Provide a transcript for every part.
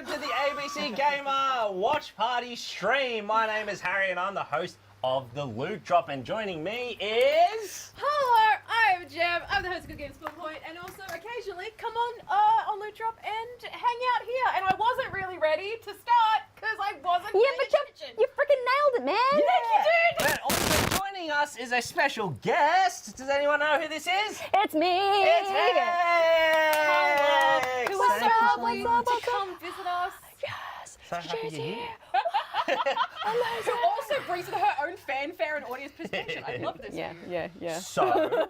welcome to the ABC Gamer Watch Party stream. My name is Harry and I'm the host of the Loot Drop, and joining me is... Hello, I'm Jam. I'm the host of Good Games Full Point, and also occasionally come on Loot Drop and hang out here. And I wasn't really ready to start because I wasn't paying attention. You freaking nailed it, man. Thank you, dude. And also joining us is a special guest. Does anyone know who this is? It's me. It's HEX. It was so Thank you. lovely to come visit us. Yes. So happy you're here. Who also brings with her own fanfare and audience participation. I love this. Yeah. So,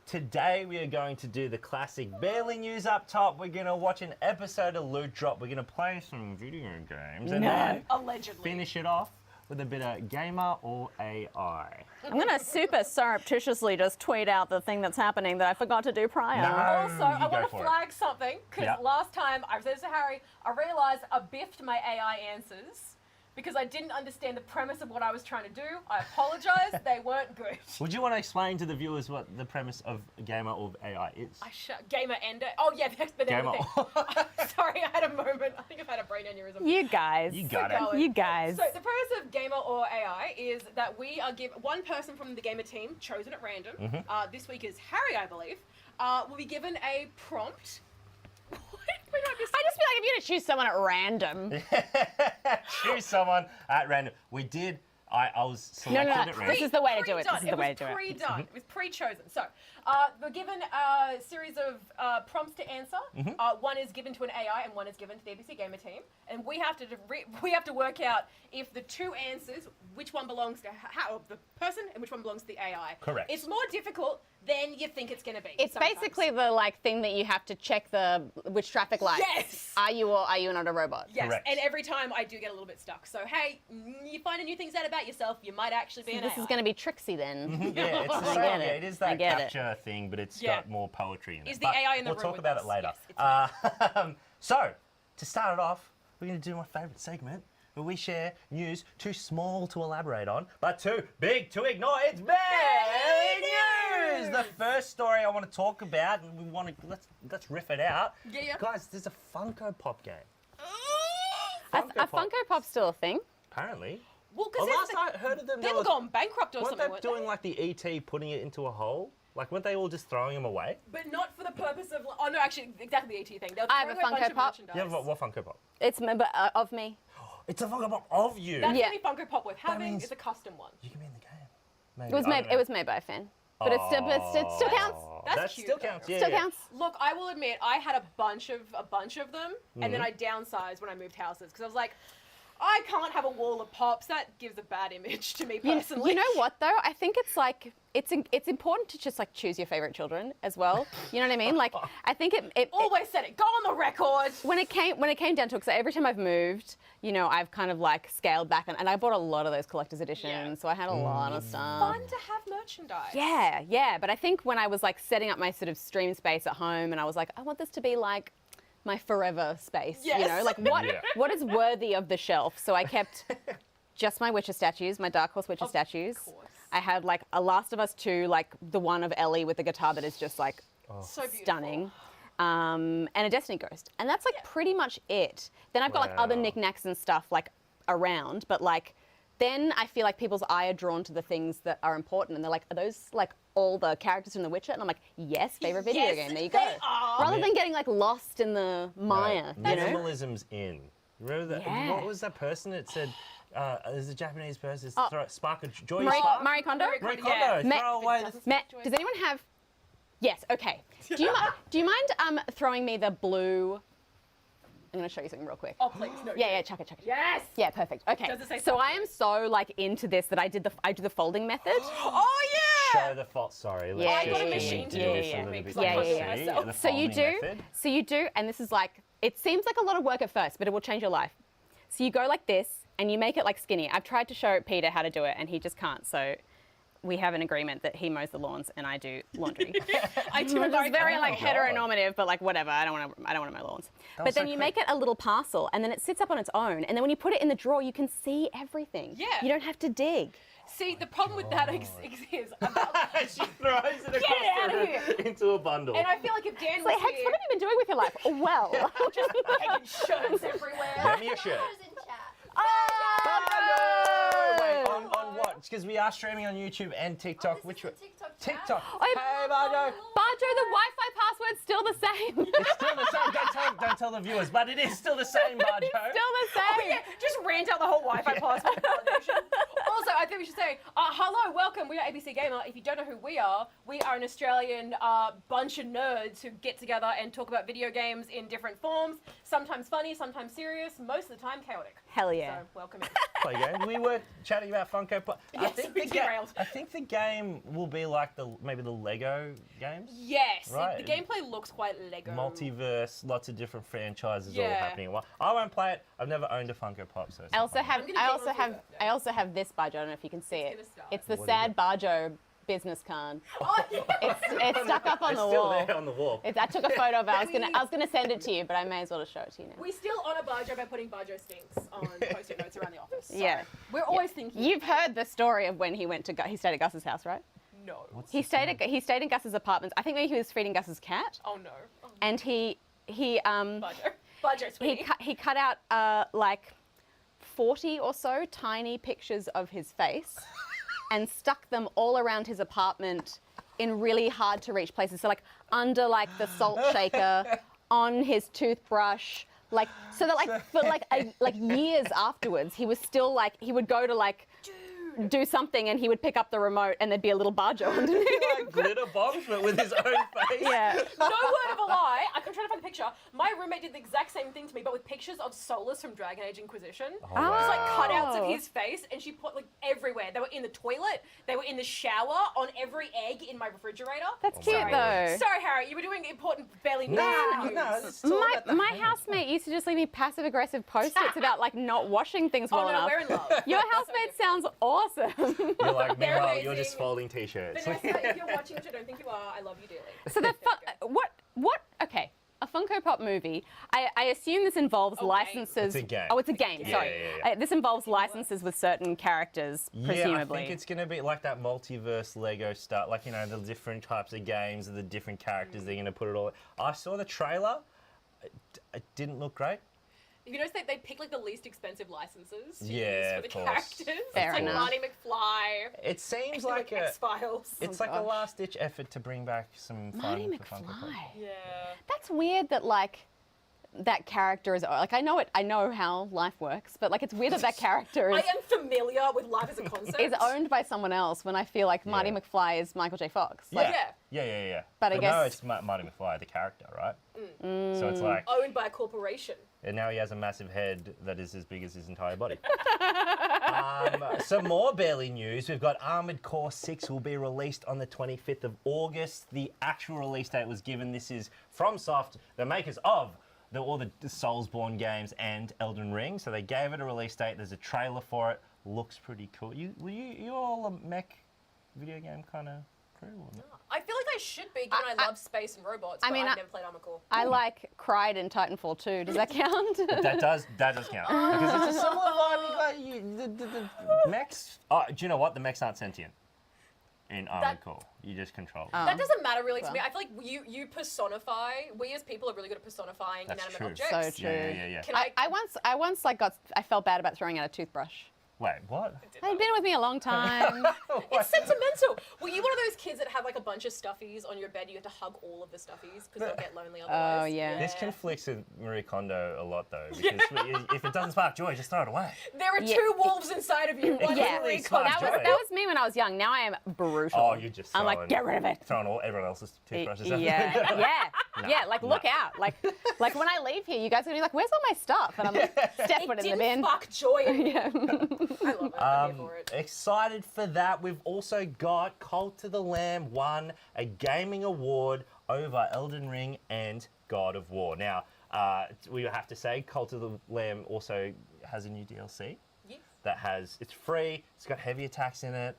today we are going to do the classic barely news up top. We're going to watch an episode of Loot Drop. We're going to play some video games and then Allegedly. finish it off with a bit of gamer or AI. I'm going to super surreptitiously just tweet out the thing that's happening that I forgot to do prior. No. Also, I you go want to for it. flag something, because Yep. last time I said to Harry, I realised I biffed my AI answers because I didn't understand the premise of what I was trying to do. I apologise, they weren't good. Would you want to explain to the viewers what the premise of gamer or AI is? Gamer ender. Oh yeah, that's the Gamer. thing. Sorry, I had a moment. I think I've had a brain aneurysm. You guys. You got So it. You guys. So the premise of gamer or AI is that we are given one person from the gamer team, chosen at random. This week is Harry, I believe. Will be given a prompt. I just feel like if you're going to choose someone at random. Choose someone at random. We did. I was selected at random. This is the way to do it. Pre-done. This is the way to do it. Pre-done. It was pre-chosen. So we're given a series of prompts to answer. One is given to an AI and one is given to the ABC Gamer team. And we have to work out if the two answers, which one belongs to the person and which one belongs to the AI. Correct. It's more difficult than you think it's going to be. It's sometimes. basically the thing that you have to check which traffic lights. Yes. Are you or are you not a robot? Yes, Correct. and every time I do get a little bit stuck. So hey, you find new things out about yourself, you might actually be an This AI. is going to be tricksy then. Yeah, it's the I same. get Yeah, it. it is I that get it. capture thing, but it's Yeah. got more poetry in it. Is the But AI in the we'll room talk with about us? it later. Yes, it's So, to start it off, we're going to do my favourite segment, where we share news too small to elaborate on, but too big to ignore. It's barely news. The first story I want to talk about, and we want to let's riff it out. Yeah. Guys, there's a Funko Pop game. A Funko Pop. Funko Pop's still a thing? Apparently. Well, Well, because last I heard of them, they were gone bankrupt or weren't something. they weren't doing they? like the ET putting it into a hole? Like, weren't they all just throwing them away? But not for the purpose of. Oh no, actually, exactly the ET thing. They were I have throwing a away Funko bunch Pop. Of merchandise. Yeah, what Funko Pop? It's of me. It's a Funko Pop of you. That's Yeah. the only Funko Pop worth having. means- is a custom one. You can be in the game. Maybe. It was I made. don't know. It was made by a fan, but it still counts. That's That cute, still though. counts. Yeah, Still yeah. counts. Look, I will admit, I had a bunch of them, and then I downsized when I moved houses because I was like, I can't have a wall of pops. That gives a bad image to me personally. You know what though? I think it's like it's important to just like choose your favorite children as well. You know what I mean? Like I think it Always said it. Go on the record. when it came down to it, because every time I've moved, you know, I've kind of like scaled back, and I bought a lot of those collector's editions, Yeah. so I had a lot of stuff. Fun to have merchandise. Yeah, but I think when I was like setting up my sort of stream space at home, and I was like, I want this to be like my forever space, you know, Yes. like Yeah. what is worthy of the shelf? So I kept just my Witcher statues, my Dark Horse Witcher statues. course. I had like a Last of Us 2, like the one of Ellie with the guitar that is just like So beautiful. stunning. And a Destiny Ghost. And that's like pretty much it. Then I've got like other Wow. knickknacks and stuff like around, but like then I feel like people's eye are drawn to the things that are important, and they're like, are those like all the characters from The Witcher? And I'm like, yes, favorite video Yes, game. There you they go. are. Rather than getting like lost in the mire, you know? Minimalism's in. Remember that? Yeah. What was that person that said? There's a Japanese person. Oh. Throw spark of joy. Marie, spark? Marie Kondo? Marie Yeah. Kondo. Ma- Throw away the. Matt, does anyone have? Yes. Okay. Do you mind throwing me the blue? I'm going to show you something real quick. Oh please, no. Yeah, chuck it. Yes. Yeah, perfect. Okay. Does it say So I am so like into this that I do the folding method. Oh yeah. Show the fault. Sorry. Yeah, Let's I just got a do machine to do this it a for little me, bit 'cause I can't do it easy, myself. the So you folding do. method. So you do, and this is like it seems like a lot of work at first, but it will change your life. So you go like this, and you make it like skinny. I've tried to show Peter how to do it, and he just can't. So we have an agreement that he mows the lawns and I do laundry. I do Which is very like God. heteronormative, but like whatever. I don't want to mow lawns. But was then so you quick. make it a little parcel, and then it sits up on its own. And then when you put it in the drawer, you can see everything. Yeah. You don't have to dig. See, the problem with that is she throws it Get across it out the of room here. into a bundle. and I feel like if Dan It's was like, Hex, here, what have you been doing with your life? Well. just taking shirts everywhere. Get me a shirt. in chat. Oh, wait, Oh! on what? Because we are streaming on YouTube and TikTok. This Which is one? the TikTok chat. TikTok. Oh, Hey, Barjo. Barjo, the Wi-Fi password's still the same. It's still the same. Don't tell the viewers, but it is still the same, Barjo. It's still the Oh, same. yeah, just rant out the whole Wi-Fi password validation. Also, I think we should say, hello, welcome. We are ABC Gamer. If you don't know who we are an Australian bunch of nerds who get together and talk about video games in different forms. Sometimes funny, sometimes serious, most of the time chaotic. Hell yeah. So, welcome in. Play game. We were chatting about Funko Pop. Yes, we derailed. I think the game will be like maybe the Lego games. Yes, Right. the gameplay looks quite Lego. Multiverse, lots of different franchises all Yeah. happening. Well, I won't play it. I've never owned a Funko Pop, so. It's I not also fun. have I'm gonna get one for your birthday. I also have this Barjo. I don't know if you can see It's it. gonna start. It's the What is sad it? Barjo business card. Oh, yeah. It's stuck up on It's the still wall. there on the wall. I took a photo of it. I was gonna send it to you, but I may as well just show it to you now. We still honour Barjo by putting Barjo stinks on post-it notes around the office. So Yeah. We're always thinking. You've heard the story of when he went to he stayed at Gus's house, right? No. What's He the stayed in Gus's apartment. I think maybe he was feeding Gus's cat, Oh no. Oh, and he Barjo, sweetie. he cut out like 40 or so tiny pictures of his face and stuck them all around his apartment in really hard to reach places. So like under like the salt shaker, on his toothbrush, like so that like for like years afterwards he was still like he would go to like do something and he would pick up the remote and there'd be a little Barjo underneath. like glitter bombs, but with his own face. Yeah. No word of a lie. I'm trying to find the picture. My roommate did the exact same thing to me, but with pictures of Solus from Dragon Age Inquisition. Oh, Just like wow. cutouts of his face, and she put like everywhere. They were in the toilet, they were in the shower, on every egg in my refrigerator. That's Oh, cute my though. Sorry, Harry, you were doing important belly news. No, it's all about the My hand. housemate used to just leave me passive aggressive post-its about like not washing things well Oh no, enough. we're in love. Your housemate sounds awesome. You're like, They're meanwhile, you're amazing. just folding t-shirts. Vanessa, if you're watching, which I don't think you are, I love you dearly. So what? Okay, a Funko Pop movie. I assume this involves Okay. licenses. It's a game. Oh, it's a game. Yeah, Sorry, yeah. This involves licenses with certain characters, presumably. Yeah, I think it's going to be like that multiverse Lego stuff, like, you know, the different types of games and the different characters they're going to put it all. I saw the trailer. It didn't look great. If you notice that they pick like the least expensive licenses to Yeah, use for the of course. characters. Fair it's like enough. Marty McFly. It seems Like like a. X-Files. It's Oh, like a gosh. last-ditch effort to bring back some fun Marty for Funko Pop. McFly. Yeah. That's weird that like that character is like I know how life works, but like it's weird that that character I is, am familiar with life as a concept. is owned by someone else when I feel like Marty Yeah. McFly is Michael J. Fox. Yeah. Like, Yeah. But I no, guess- it's Marty McFly, the character, right? So it's like, Owned by a corporation. and now he has a massive head that is as big as his entire body. Some more Barely news. We've got Armored Core 6 will be released on the 25th of August. The actual release date was given. This is FromSoft, the makers of all the Soulsborne games and Elden Ring. So they gave it a release date. There's a trailer for it. Looks pretty cool. You all a mech video game kind of crew? Or not? I feel like I should be, given I love space and robots, I but mean, I've never played Armored Core. I like cried in Titanfall 2. Does that count? That does count because it's a similar vibe. Like the mechs. Oh, do you know what? The mechs aren't sentient in Armored Core. You just control. them. That doesn't matter really to well. me. I feel like you personify. We as people are really good at personifying That's inanimate true. objects. So true. Yeah. Can I once like I felt bad about throwing out a toothbrush. Wait, what? They'd been with me a long time. It's sentimental. Were you one of those kids that have like a bunch of stuffies on your bed? You have to hug all of the stuffies because they'll get lonely otherwise. Oh, yeah. This conflicts with Marie Kondo a lot though, because if it doesn't spark joy, just throw it away. There are Yeah. two wolves inside of you. One Yeah. is Marie It's not Kondo. joy. that was me when I was young. Now I am brutal. Oh, you're just I'm throwing, like, get rid of it. Throwing everyone else's toothbrushes. Yeah, like look out. Like when I leave here, you guys are gonna be like, "Where's all my stuff?" And I'm like, "Step It it in the didn't bin." fuck joy in me. Yeah. I love it. I'm here for it. Excited for that. We've also got Cult of the Lamb won a gaming award over Elden Ring and God of War. Now, we have to say, Cult of the Lamb also has a new DLC. Yes. It's free, it's got heavy attacks in it.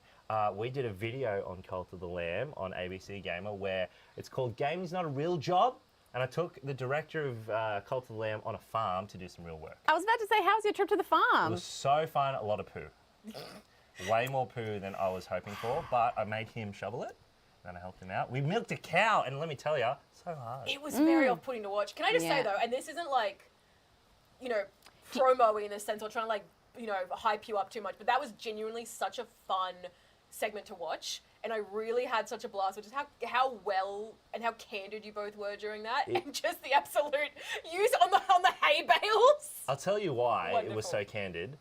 We did a video on Cult of the Lamb on ABC Gamer where it's called Gaming's Not a Real Job. And I took the director of Cult of the Lamb on a farm to do some real work. I was about to say, how's your trip to the It farm? was so fun, a lot of poo. way more poo than I was hoping for, but I made him shovel it. And I helped him out. We milked a cow, and let me tell you, so hard. It was very off-putting to watch. Can I just say, Yeah. though, and this isn't like, you know, promo-y in a sense or trying to, like, you know, hype you up too much, but that was genuinely such a fun segment to watch. And I really had such a blast, which is how well and how candid you both were during that, and just the absolute use on the hay bales. I'll tell you why it was Wonderful. so candid.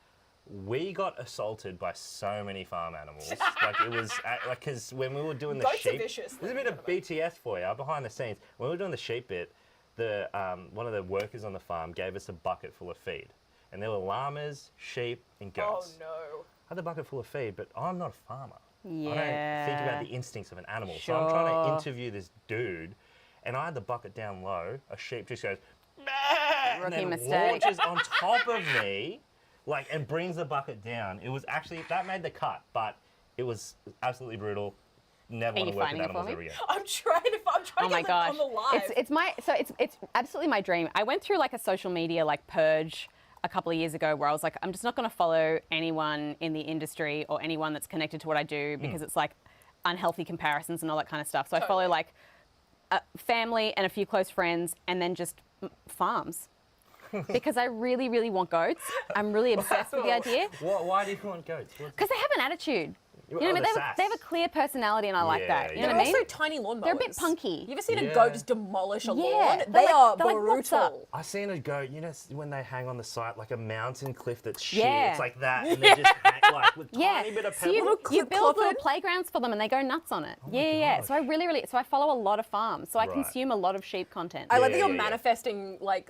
We got assaulted by so many farm animals. Like it was like because when we were doing the Goats are sheep, vicious. there's a bit of BTS for you behind the scenes. When we were doing the sheep bit, the one of the workers on the farm gave us a bucket full of feed, and there were llamas, sheep, and Oh goats. no. I had the bucket full of feed, but I'm not a farmer. I Yeah. don't think about the instincts of an animal. So I'm trying to Sure. interview this dude, and I had the bucket down low. A sheep just goes, "Bah!" and Rookie then mistake. launches on top of me, like, and brings the bucket down. It was actually, that made the cut, but it was absolutely brutal. Never Are want you to work with finding it for animals me? ever again. I'm trying to Oh my get gosh. on the live. It's absolutely my dream. I went through like a social media like purge a couple of years ago where I was like, I'm just not going to follow anyone in the industry or anyone that's connected to what I do because it's like unhealthy comparisons and all that kind of stuff. So I follow Totally. like family and a few close friends and then just farms. Because I really, really want goats. I'm really obsessed with the idea. Why do you want goats? Because they have an attitude. You know Oh, what I mean? the They have a clear personality and I like Yeah, that. You yeah. know They're what I mean? also tiny lawnmowers. They're a bit punky. You ever seen a Yeah. goat just demolish a Yeah. lawn? They're They like- are they're like, "What's up?" brutal. I seen a goat, you know, when they hang on the side, like a mountain cliff that's sheer. Yeah. It's like that, and they just hang, like, with Yeah, tiny bit of so you, pebble. you build little clip-clopping. playgrounds for them and they go nuts on it. my yeah. gosh. So I follow a lot of farms. So I Right. consume a lot of sheep content. I Yeah, love that you're yeah. manifesting like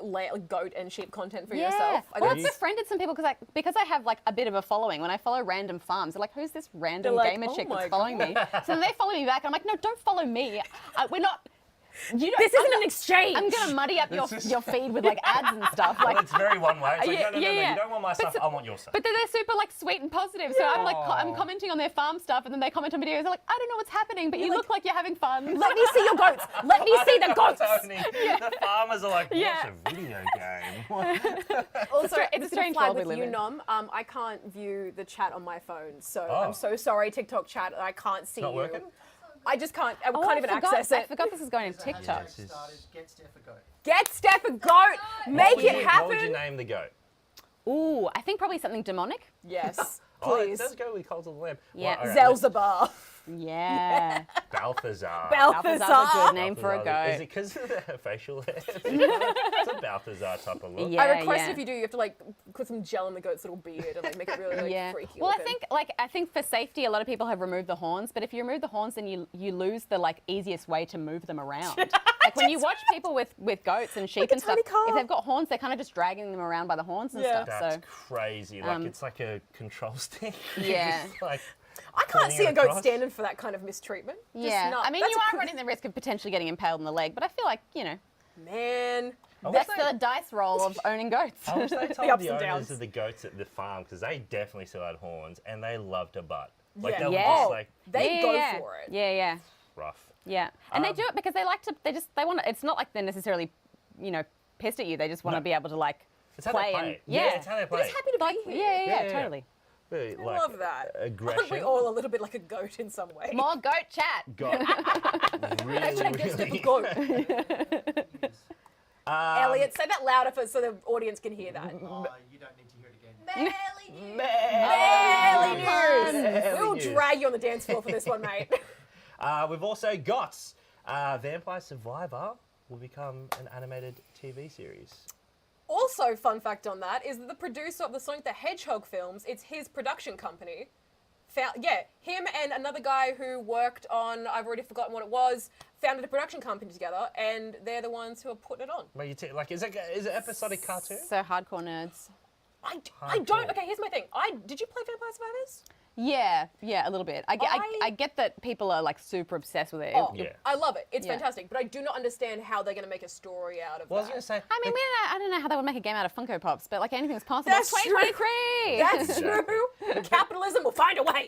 goat and sheep content for yeah. yourself. Well, you- I've befriended some people because I have like a bit of a following. When I follow random farms, they're like, "Who's this random They're like, gamer "Oh chick my that's following me?" So then they follow me back, and I'm like, "No, don't follow me. We're not. You don't, This I'm isn't not- an exchange. I'm gonna muddy up your feed with like ads and stuff. Well, Like, it's very one way. It's like, Yeah, no, yeah. you don't want my But stuff, so- I want your stuff. But then they're super like sweet and positive. So I'm like, I'm Aw. commenting on their farm stuff, and then they comment on videos. They're like, I don't know what's happening, but you look like you're having fun. Let me see your goats. Let me see the goats. The farmers are like, what's Yeah. a video game? Also, It's a just strange flag world we with live you, in. Nom. I can't view the chat on my phone, so Oh. I'm so sorry, TikTok chat. I can't see Not you. working? I just can't. I Oh, can't even access I it. forgot this is going to So how do you TikTok. get started? Get Steph a goat. Get Steph a goat. Make it What would you happen. name the goat? Ooh, I think probably something demonic. Yes, Oh, it please. does go with Cult of the Lamb. Yeah. Well, all right, Zelzabar. Yeah. Balthazar. Balthazar's a good name for a Balthazar. Is goat. it because of the facial hair? It's a Balthazar type of look. Yeah. I request if you do, you have to like put some gel in the goat's little beard and like make it really like freaky. Well, looking. I think for safety, a lot of people have removed the horns. But if you remove the horns, then you lose the like easiest way to move them around. Like when you watch people with goats and sheep Like a and stuff, tiny car. if they've got horns, they're kind of just dragging them around by the horns and Yeah. stuff. That's So crazy. Like it's like a control stick. Yeah. Just, like, I can't pulling see it a goat across. standing for that kind of mistreatment. Just yeah, not- I mean, that's you a are cr- running the risk of potentially getting impaled in the leg. But I feel like Man, I that's wish they- the dice roll of owning goats. I wish they told ups the and owners downs. of the goats at the farm because they definitely still had horns and they loved a butt. Like Yeah. they were Yeah. just Oh, like they go yeah. for it. Yeah. rough. Yeah, and they do it because they like to. They want. It's not like they're necessarily, pissed at you. They just want to No. be able to like It's how play they play. and Yeah, it's how they They're play. just happy to like be here. yeah, totally. Really, I like, love that. Aren't we Aggression. all a little bit like a goat in some way? More goat chat. Got really, Hashtag get Steph a really. goat. Elliot, say that louder so the audience can hear that. Oh, you don't need to hear it again. Barely news. Barely We'll news. drag you on the dance floor for this one, mate. We've also got Vampire Survivor will become an animated TV series. Also, fun fact on that is that the producer of the Sonic the Hedgehog films, it's his production company. Him and another guy who worked on, I've already forgotten what it was, founded a production company together, and they're the ones who are putting it on. Like, is it episodic cartoon? So hardcore nerds. I don't. Okay, here's my thing. Did you play Vampire Survivors? Yeah, a little bit. I get that people are like super obsessed with it. Oh, Yeah. I love it. It's Yeah. fantastic, but I do not understand how they're going to make a story out of Well, I was that. going to say. I mean, I don't know how they would make a game out of Funko Pops, but like anything's possible. That's It's true. 2023. That's true. Capitalism will find a way.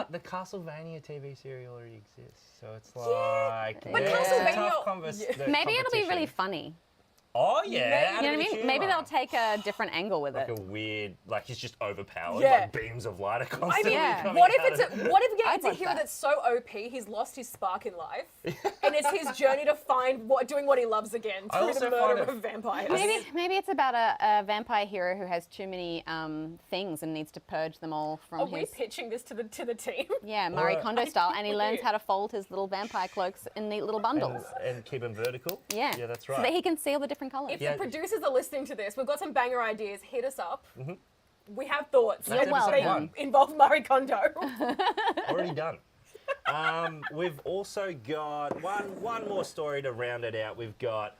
The Castlevania TV series already exists, so it's like but it's a Castlevania- tough Yeah. Maybe it'll be really competition. funny. Oh yeah. Maybe- You know what I mean? Maybe they'll take a different angle with like it. a weird, like he's just overpowered. Yeah. Like beams of light are I constantly mean, Yeah. coming what if out it's of what if we I'd get a watch hero that. that's so OP he's lost his spark in life, and it's his journey to find doing what he loves again I through also the murder find it- of vampires. Maybe it's about a vampire hero who has too many things and needs to purge them all from Are we his. pitching this to the team? Yeah, Marie Or- Kondo style, and he we learns do. how to fold his little vampire cloaks in neat little bundles. and keep them vertical. Yeah. Yeah, that's So right. that he can see all the different colors. If Yeah. the producers are listening to this, we've got some banger ideas. Hit us up. We have thoughts. That's that episode they one. involve Marie Kondo. Already done. We've also got one more story to round it out. We've got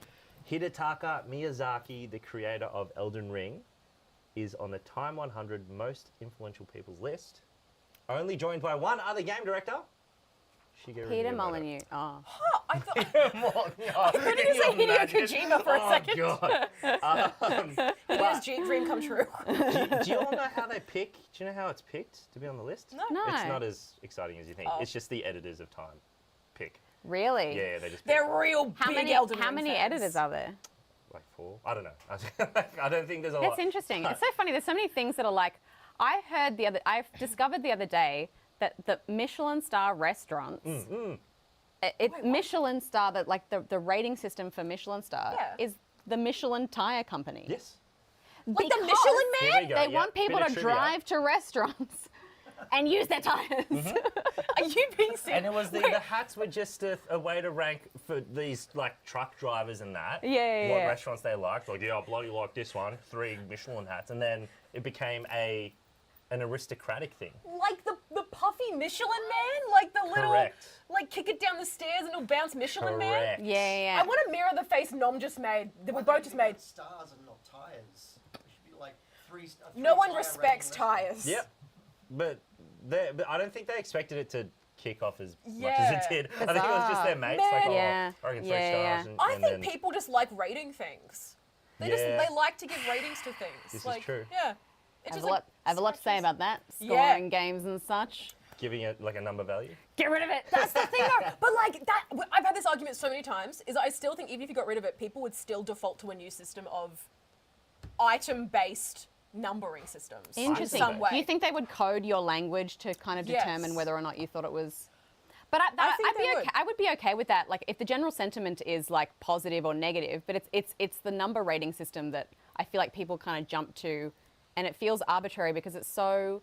Hidetaka Miyazaki, the creator of Elden Ring, is on the Time 100 most influential people's list, only joined by one other game director, Shigeru Peter Miyamoto. Molyneux. Oh. I thought I thought you said Hideo Kojima for a second. God. Hideo's dream come true. Do you all know how they pick? Do you know how it's picked to be on the list? No. No. It's not as exciting as you think. Oh. It's just the editors of Time pick. Really? Yeah, they just pick They're real How big many Elden how Ring many fans. editors are there? like 4. I don't know. I don't think there's a lot. That's interesting. It's so funny. There's so many things that are like. I discovered the other day that the Michelin star restaurants. Michelin star, that like the rating system for Michelin star Yeah. is the Michelin Tire Company. Yes. Like the Because Michelin Here Man? we go. They Yep, want people bit to of trivia. drive to restaurants and use their tires. Are you being serious? And it was the hats were just a way to rank for these like truck drivers and that. Yeah, What yeah. restaurants they liked. Like, yeah, I bloody like this one. 3 Michelin hats. And then it became an aristocratic thing. Like the puffy Michelin Man? Like the little, Correct. like kick it down the stairs and it'll bounce Michelin Man? Correct. Yeah. I want to mirror the face Nom just made, that we both just made. Stars and not tires. It should be like three. No one three-star respects rating restaurant. tires. Yep. But I don't think they expected it to kick off as much as Yeah. it did. I think it was just their mates. Like, Man. oh, Yeah. I reckon 3 Yeah, yeah. stars. I And think then, people just like rating things. They Yeah. they like to give ratings to things. This is like, true. Yeah. I have a lot to say about that. Yeah. Scoring games and such. giving it like a number value. Get rid of it. That's the thing though. But like that, I've had this argument so many times, is I still think even if you got rid of it, people would still default to a new system of item-based numbering systems. Interesting. In some way. Do you think they would code your language to kind of Yes. determine whether or not you thought it was? But think they would. I would be okay with that. Like if the general sentiment is like positive or negative, but it's the number rating system that I feel like people kind of jump to, and it feels arbitrary because it's so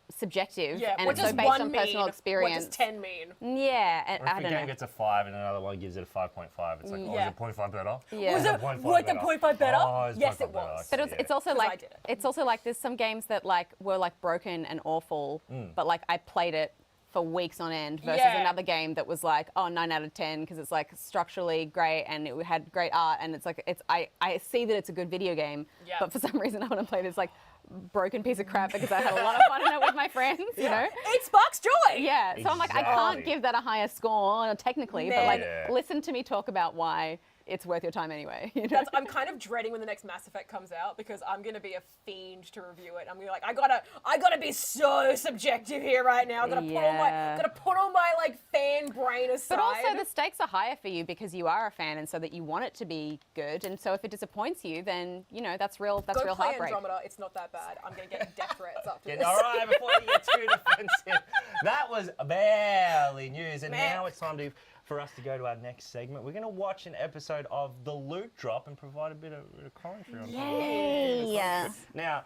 subjective Yeah, and what it's so does based 1 on mean? personal experience. What does 10 mean? Yeah, and Or if I a don't game know. gets a 5 and another one gives it a 5.5, it's like, oh, Yeah. is it 0.5 better? Yeah. Was Is it 0.5 worth the better? 0.5 better? Oh, it's Yes, 0.5 it better. was. But Yeah. it's also 'Cause I like did it. it's also like there's some games that like were like broken and awful, but like I played it for weeks on end versus Yeah. another game that was like 9 out of 10 because it's like structurally great and it had great art and it's like I see that it's a good video game, Yeah. but for some reason I want to play this like broken piece of crap because I had a lot of fun in it with my friends, you know. It sparks joy. Yeah, so I'm like, I Exactly. can't give that a higher score technically, but Man. like, Yeah. listen to me talk about why it's worth your time anyway. You know? I'm kind of dreading when the next Mass Effect comes out because I'm gonna be a fiend to review it. I'm gonna be like, I gotta be so subjective here right now. I gotta Yeah. put all my like fan brain aside. But also the stakes are higher for you because you are a fan and so that you want it to be good. And so if it disappoints you, then you know that's real Go real play heartbreak. Andromeda. It's not that bad. I'm gonna get death threats after Yeah, this. all right, before you get too defensive, that was barely news, and Man. now it's time for us to go to our next segment. We're going to watch an episode of The Loot Drop and provide a bit of commentary on it. Yay! Now,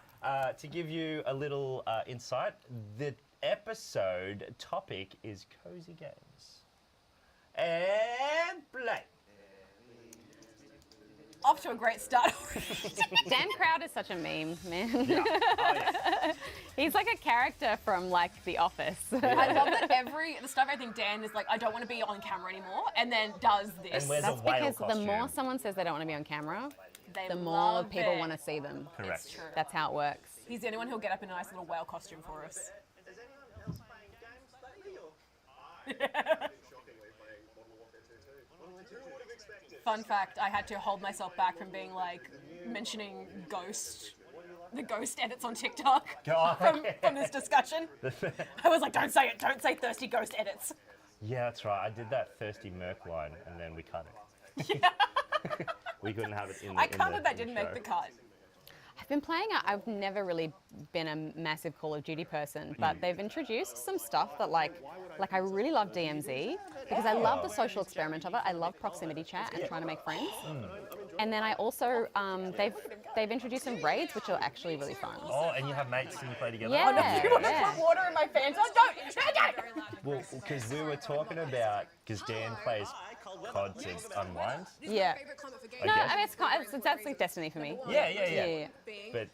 to give you a little insight, the episode topic is cozy games. And play. Off to a great start. Dan Crowd is such a meme, man. Yeah. Oh, yeah. He's like a character from like The Office. I love that at the start of everything, Dan is like, I don't want to be on camera anymore, and then does this. And wears That's a whale because costume. the more someone says they don't want to be on camera, They the more love people it. want to see them. Correct. It's true. That's how it works. He's the only one who'll get up in a nice little whale costume for us. Is anyone else playing games lately? Or? Shockingly playing Modern Warfare 2 too. Who would have expected? Fun fact, I had to hold myself back from being like, mentioning the ghost edits on TikTok from this discussion. I was like, don't say thirsty ghost edits. Yeah, that's right. I did that thirsty Merc line, and then we cut it. we couldn't have it in the I can't believe that in the didn't make show. the cut. I've been playing it. I've never really been a massive Call of Duty person, but they've introduced some stuff that like I really love DMZ because I love the social experiment of it. I love proximity chat and trying to make friends. And then I also they've introduced some raids which are actually really fun. Oh, and you have mates and you play together? Yeah. Oh, no, you want to Yeah. put water in my pants? Oh, don't! Well, because we were talking about, because Dan plays COD to unwind. Yeah. I No, guess. I mean that's like Destiny for me. Yeah. But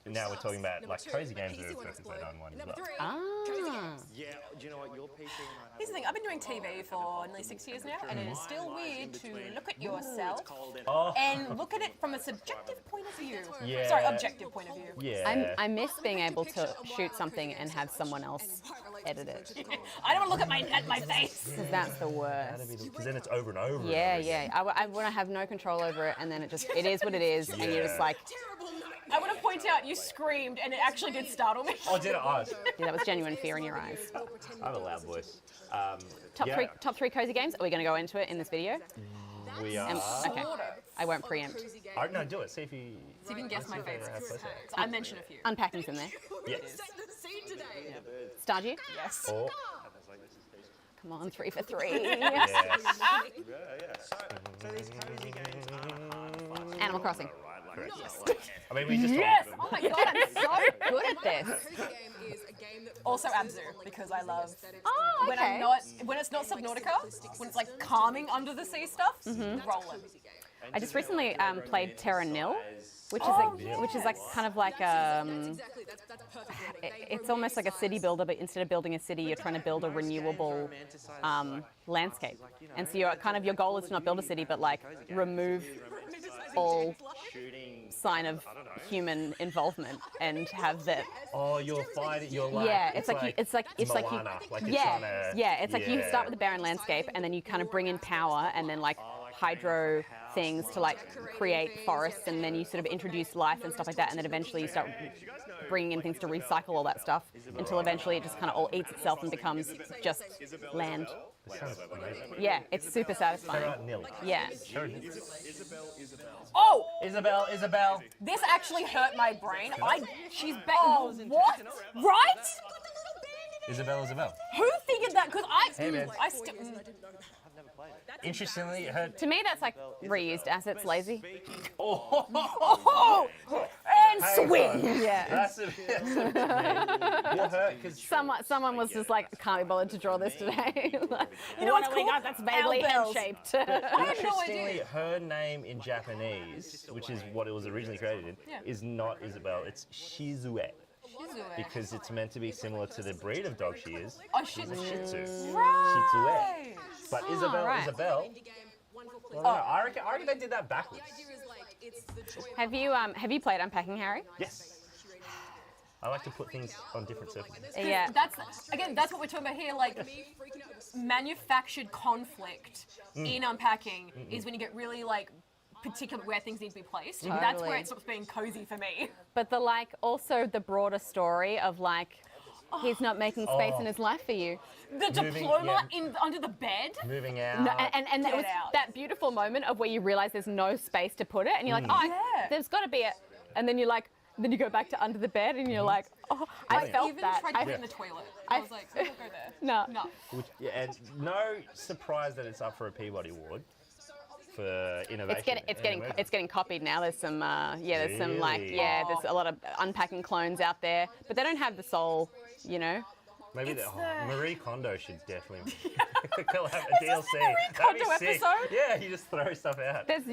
now we're talking about like cozy games that are perfect way to unwind as well. Ah. Yeah, do you know what? Your PC might have Here's the thing, I've been doing TV for nearly 6 years now, and it is still weird to look at yourself Oh, and look at it from a subjective point of view. Yeah. Sorry, objective point of view. yeah. I miss being able to shoot something and have someone else edit it. I don't want to look at my face. Because that's the worst. Because then it's over and over. Yeah, and over again. yeah. I want to have no control over it, and then it is what it is, and you're just Yeah. like, I want to point out you screamed, and it actually did startle me. Oh, did it? Oh, yeah, that was genuine fear in your eyes. I have a loud voice. Top three cozy games. Are we going to go into it in this video? We are. Okay. I won't preempt. All right, no, do it. See if you. See if you can guess my see if I favorite. have first. So I mentioned a few. Unpacking's in there. Yes. Stardew. Yes. Or Come on, 3 for 3. yes. So these cozy games are fun. Animal Crossing. Correct. I mean, we just Yes! talked Oh about my god, I'm so good at this. Also Abzu, because I love Oh, when okay. when it's not Subnautica, when it's like calming under the sea stuff, rolling. I just recently played Terra Nil, which is which is like kind of like it's almost like a city builder, but instead of building a city, you're trying to build a renewable landscape. And so your goal is to not build a city, but like remove all sign of human involvement and have that. Oh, you're fighting. You're like. Yeah, it's like it's like Moana, you, like you're yeah, trying to- yeah. It's like you yeah. start with a barren landscape, and then you kind of bring in power, and then like hydro things to like create forests, and then you sort of introduce life and stuff like that, and then eventually you start bringing in things to recycle all that stuff until eventually it just kind of all eats itself and becomes just land. This sounds amazing. Yeah, it's super satisfying. Terra Nil. Yeah. Terra Nil. Oh, Isabel. this actually hurt my brain. She's back. Oh, what? Right? Isabel. Who figured that? Because Hey, man. I still. Interestingly, her. To me, that's like reused assets, lazy. Oh, and swing. Yeah. That's a bit. Well, her, because Someone was just like, can't be bothered to draw this today. Like, You know what what's have we cool? got that's vaguely Cowbells. head-shaped? I had no interestingly, idea. her name in Japanese, which is what it was originally created in, is not Isabel. It's Shizue. Because it's meant to be similar to the breed of dog she is. Oh, shit. She's a Shih Tzu. Right. But Oh, Isabel, right. well, no, I reckon they did that backwards. Have you played Unpacking, Harry? Yes. I like to put things on different surfaces. Yeah. That's what we're talking about here. Like, manufactured conflict in unpacking is when you get really like particular where things need to be placed. That's where Totally. it stops being cozy for me. But the like also the broader story of like he's not making space in his life for you. The Moving, diploma under the bed. Moving out. No, and that Get was out. that beautiful moment of where you realize there's no space to put it, and you're like, oh, Yeah. there's got to be it, and then you're like, then you go back to under the bed, and you're like, oh, I felt even that. tried to put it in the toilet. I was like, I won't go there. No. No. And no surprise that it's up for a Peabody Award for innovation. It's getting copied now. There's some there's some like Really? there's a lot of unpacking clones out there, but they don't have the soul, you know. Maybe It's Marie Kondo should definitely collab a DLC. That'd be Kondo sick. episode? Yeah, you just throw stuff out. There's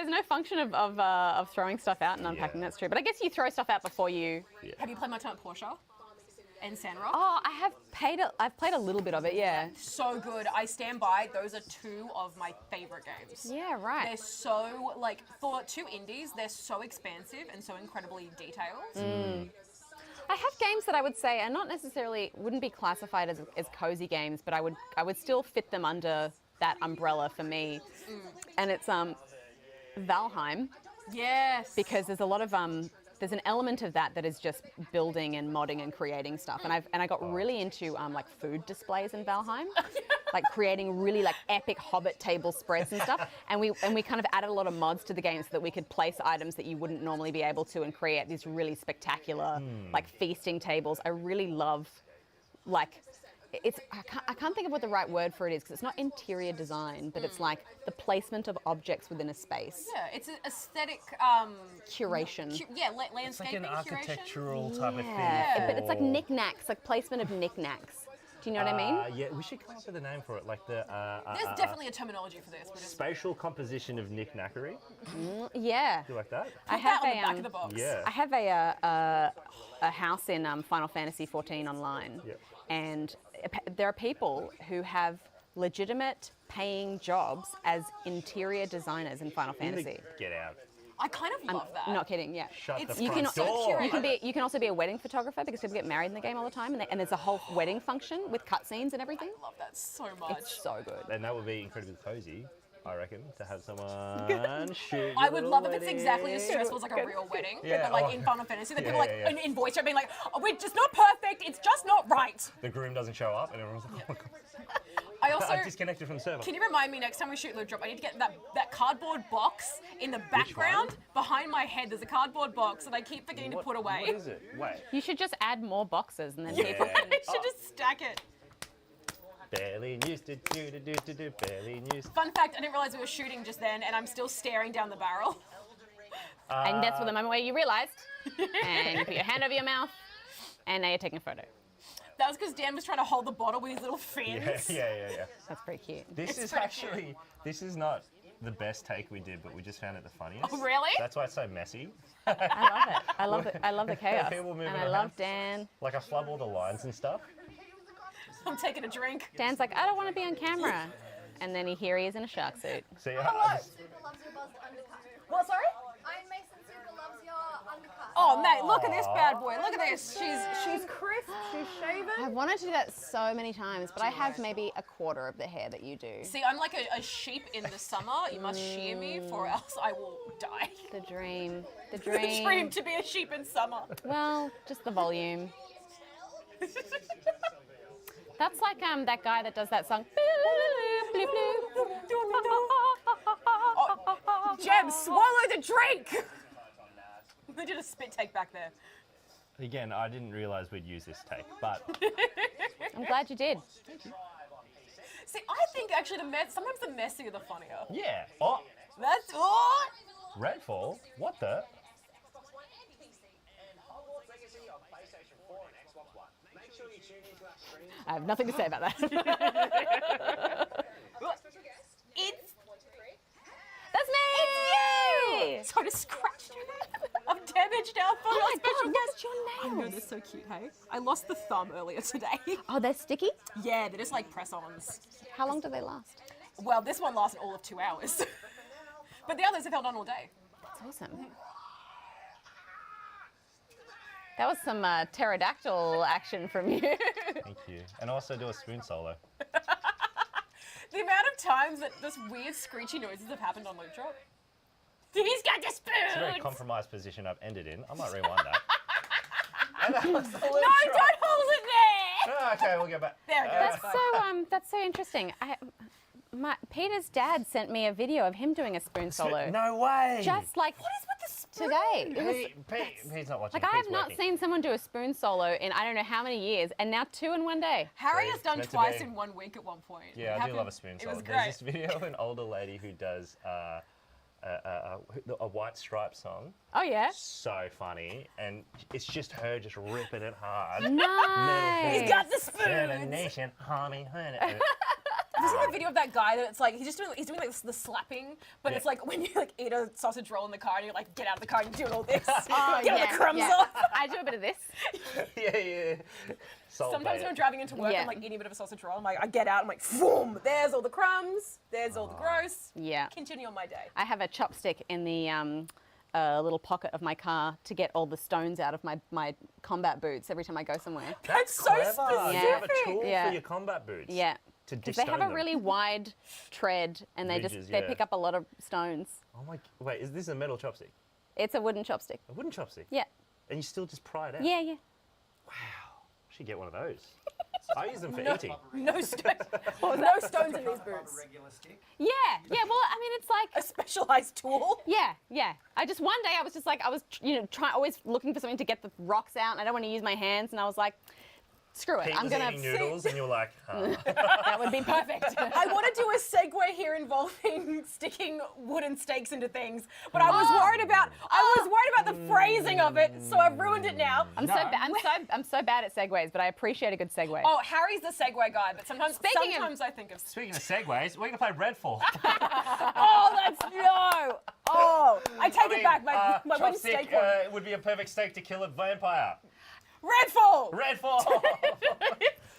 no function of throwing stuff out and unpacking. Yeah. That's true, but I guess you throw stuff out before you. Have you played my time at Porsche and Sandrock? Oh, I've played a little bit of it. Yeah. So good. I stand by. Those are two of my favorite games. Yeah. Right. They're so, like, for two indies, they're so expansive and so incredibly detailed. I have games that I would say are not necessarily wouldn't be classified as cozy games, but I would still fit them under that umbrella for me. And it's Valheim, Yes. because there's a lot of there's an element of that is just building and modding and creating stuff. And I got really into like food displays in Valheim. like creating really like epic Hobbit table spreads and stuff. And we kind of added a lot of mods to the game so that we could place items that you wouldn't normally be able to and create these really spectacular like feasting tables. I really love like I can't think of what the right word for it is because it's not interior design, but it's like the placement of objects within a space. Yeah, it's an aesthetic Curation. It's like landscaping an curation. architectural type of thing. Yeah, but it's like knickknacks, like placement of knickknacks. Do you know what I mean? Yeah, we should come up with a name for it, like the There's definitely a terminology for this. We're just spatial composition of knickknackery. Yeah. Do you like that? I put have that on the back of the box. Yeah. I have a house in Final Fantasy 14 online, Yep. and there are people who have legitimate paying jobs as interior designers in Final Fantasy. Get out. I kind of love that. Not kidding, yeah. Shut It's- the You front can, door. you can also be a wedding photographer because people get married in the game all the time, and there's a whole wedding function with cutscenes and everything. I love that so much. It's so good. And that would be incredibly cozy, I reckon, to have someone shoot. I your would little love if it's wedding. exactly as stressful as like a real wedding. Yeah, But like oh. in Final Fantasy, that Yeah, people like yeah, yeah. in voice are being like, oh, we're just not perfect. It's just not right. The groom doesn't show up, and everyone's like, "Oh my god, I also. I've disconnected from the server." Can you remind me next time we shoot Loot Drop, I need to get that cardboard box in the background behind my head. There's a cardboard box that I keep forgetting to put away. What is it? Wait. You should just add more boxes and then people Yeah. can. I should just stack it. Barely used to do, barely used. Fun fact, I didn't realize we were shooting just then, and I'm still staring down the barrel. And that's the moment where you realised, and you put your hand over your mouth, and now you're taking a photo. That was because Dan was trying to hold the bottle with his little fins. Yeah. That's pretty cute. This is pretty actually, this is not the best take we did, but we just found it the funniest. Oh, really? That's why it's so messy. I love it. I love it. I love the chaos. People moving And I around. love Dan. Like I flub all the lines and stuff. I'm taking a drink. Dan's like, I don't want to be on camera. And then here he is in a shark suit. See, Super loves your buzzed undercut. What, sorry? Iron Mason super loves your undercut. Oh, mate, look at this bad boy. Look at this. She's crisp. She's shaven. I've wanted to do that so many times, but I have maybe a quarter of the hair that you do. See, I'm like a sheep in the summer. You must shear me, for else I will die. The dream. The The dream. dream to be a sheep in summer. Well, just the volume. That's like that guy that does that song. Jem, swallow the drink. I did a spit take back there. Again, I didn't realise we'd use this take, but I'm glad you did. See, I think actually sometimes the messier the funnier. yeah. Oh, That's what. Redfall? What the? Xbox One and PC, and Hogwarts Legacy on PlayStation 4 and Xbox One. Make sure you tune into our stream. I have nothing to say about that. Special guest. It's That's me! so to scratch your head. I've damaged our photo. Oh my special God, guest. what's your I know, nails? they're so cute, hey? I lost the thumb earlier today. Oh, they're sticky? Yeah, they're just like press-ons. How long do they last? Well, this one lasted all of 2 hours. But the others have held on all day. That's awesome. That was some pterodactyl action from you. Thank you. And also do a spoon solo. The amount of times that this weird screechy noises have happened on Loot Drop. He's got the spoon! It's a very compromised position I've ended in. I might rewind that. And that was the No, Loot don't Drop. hold it there! Oh, okay, we'll go back. There it goes. That's so interesting. Peter's dad sent me a video of him doing a spoon solo. No way. Just like What is with the spoon? today. It was, He's not watching. like I have Pete's not working. seen someone do a spoon solo in I don't know how many years, and now 2 in one day. Harry See, has done meant to twice be. in 1 week at one point. Yeah, It I do happened- love a spoon It solo. was There's great. this video of an older lady who does a White Stripe song. Oh yeah. So funny, and it's just her just ripping it hard. Nice. He's got the And a spoons! nation, homie, honey. Have you seen a video of that guy that it's like he's doing like the slapping, but Yeah. it's like when you like eat a sausage roll in the car and you're like get out of the car and you're doing all this, Oh, get all the crumbs off. I do a bit of this. yeah. Salt Sometimes Bae. when I'm driving into work, Yeah. I'm like eating a bit of a sausage roll. I'm like, I get out, I'm like, boom, there's all the crumbs, there's all the gross. Yeah. Continue on my day. I have a chopstick in the little pocket of my car to get all the stones out of my combat boots every time I go somewhere. That's so Clever. specific. You have a tool Yeah. for your combat boots. Yeah. To Because they have distone a them. really wide tread and they Ridges, they yeah. pick up a lot of stones. Oh my! Wait, is this a metal chopstick? It's a wooden chopstick. A wooden chopstick? Yeah. And you still just pry it out? Yeah, yeah. Wow. Should get one of those. I use them for eating. No stones. No stones in these Rubber boots. regular stick. Yeah. Well, I mean, it's like A specialized tool. yeah. I just one day I was just like always looking for something to get the rocks out. And I don't want to use my hands, and I was like, screw it. Pete I'm was gonna eating noodles, and you were like, that would be perfect. I want to do a segue here involving sticking wooden stakes into things, but I was worried about the phrasing of it, so I've ruined it now. I'm so bad at segues, but I appreciate a good segue. Oh, Harry's the segue guy, but sometimes Speaking of- I think of. speaking of segues, we're gonna play Redfall. Oh, that's no. Oh, I take it back. My one chopstick steak one. would be a perfect steak to kill a vampire. Redfall. Redfall.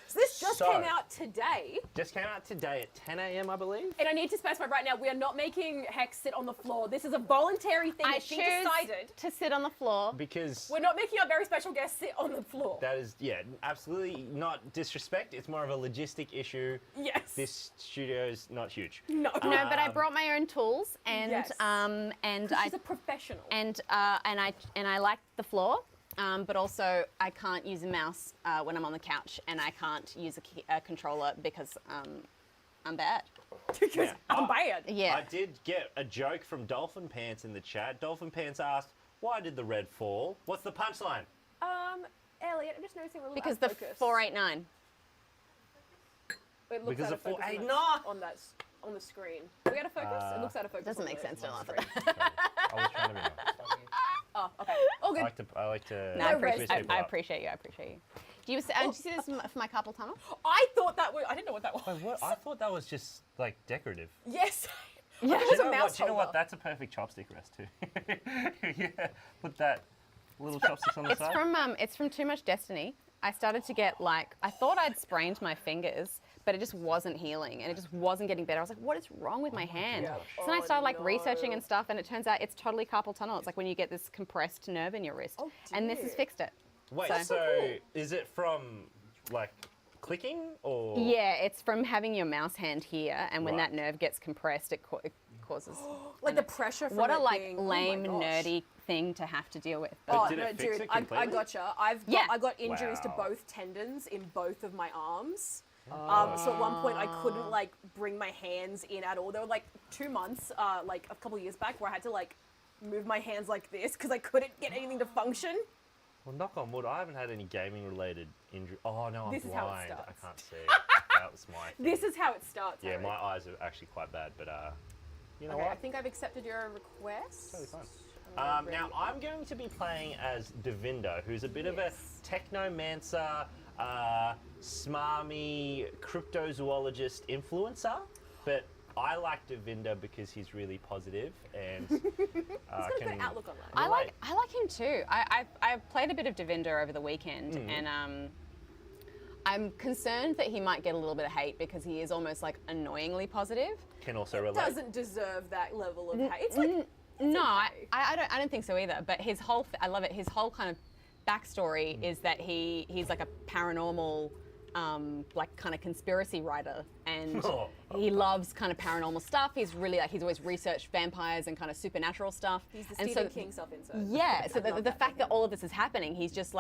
So this just So- came out today, Just came out today at 10 a.m. I believe. and I need to specify right now, we are not making Hex sit on the floor. This is a voluntary thing I that she choose decided. to sit on the floor. Because We're not making our very special guest sit on the floor. that is, absolutely not disrespect. It's more of a logistic issue. Yes. This studio's not huge. No. No, but I brought my own tools, and Yes. and She's a professional. and I like the floor. But also, I can't use a mouse when I'm on the couch, and I can't use a controller because I'm bad. Because I'm bad. Yeah. I did get a joke from Dolphin Pants in the chat. Dolphin Pants asked, "Why did the red fall? What's the punchline?" Elliot, I'm just noticing we're a little Because out the of focus. 489. It looks Because out of the focus 489. on that on the screen. Are we out of focus? It looks out of focus. Doesn't on make the- sense to laugh at Sorry. that. I was trying to be nice. Oh, okay. All good. I like to. No, I No, appreciate, twist people I up. appreciate you. I appreciate you. Do you did you see this for my carpal tunnel? I thought that was. I didn't know what that was. Wait, what? I thought that was just like decorative. Yes. Yeah. It Do was you a know mouse what? Do you know what? holder. That's a perfect chopstick rest too. Yeah, put that little chopsticks on the side. It's from Too Much Destiny. I started to get I thought I'd sprained my fingers, but it just wasn't healing and it just wasn't getting better. I was like, what is wrong with my hand? So then I started researching and stuff, and it turns out it's totally carpal tunnel. It's like when you get this compressed nerve in your wrist, and this has dear. fixed it. Wait, So- so is it from like clicking or? Yeah, it's from having your mouse hand here, and when Right. that nerve gets compressed, it causes. Like the pressure from What a it being, lame, oh my gosh. nerdy thing to have to deal with. But Oh did no, it fix dude! it I completely? gotcha. I got injuries to Wow. both tendons in both of my arms. So at one point I couldn't bring my hands in at all. There were 2 months, a couple years back, where I had to move my hands like this because I couldn't get anything to function. Well, knock on wood, I haven't had any gaming-related injury. Oh no, I'm This is how it blind. I starts. can't see. That was my. This is how it starts. Yeah, Harry. my eyes are actually quite bad, but you know Okay, what? I think I've accepted your request. Totally fine. I'm ready. Now, I'm going to be playing as Devinder, who's a bit of a Yes. technomancer, smarmy cryptozoologist influencer, but I like Devinder because he's really positive and He's got a good outlook on life. I relate. like him too. I played a bit of Devinder over the weekend, and I'm concerned that he might get a little bit of hate because he is almost annoyingly positive. Can also relate. Doesn't deserve that level of hate. It's like No, okay. I don't think so either. But his whole, I love it. His whole kind of backstory is that he's like a paranormal, kind of conspiracy writer, and Oh. he loves kind of paranormal stuff. He's really he's always researched vampires and kind of supernatural stuff. He's the and Stephen King self-insert. Yeah, so I love the that fact for that him. all of this is happening, he's just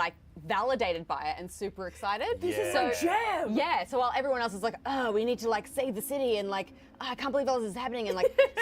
validated by it and super excited. This is so, my jam! Yeah, so while everyone else is like, oh, we need to save the city and I can't believe all this is happening and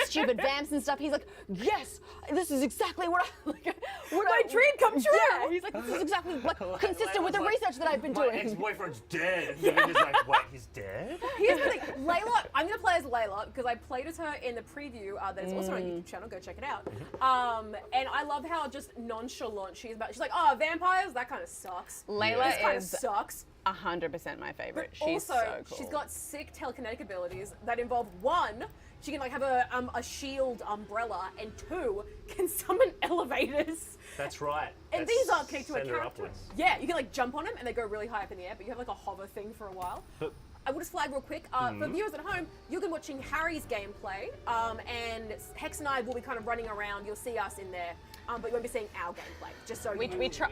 stupid vamps and stuff, he's like, yes, this is exactly what My dream come true! Yeah, he's like, this is exactly consistent with the research that I've been My doing. ex-boyfriend's dead. And Devinder's like, wait, he's dead? Here's the thing, Layla, I'm gonna play as Layla because I played as her in the preview that is also on our YouTube channel, go check it out. And I love how just nonchalant she is about. She's like, oh, vampires, that kind of sucks. Layla This kind of is sucks. 100% my favorite. But She's also, so cool. she's got sick telekinetic abilities that involve one, she can have a shield umbrella, and two, can summon elevators. That's right. And That's these aren't connected to a send her character. upwards. Yeah, you can jump on them and they go really high up in the air, but you have a hover thing for a while. But I will just flag real quick. For viewers at home, you've been watching Harry's gameplay, and Hex and I will be kind of running around. You'll see us in there, but you won't be seeing our gameplay. Just so we you try.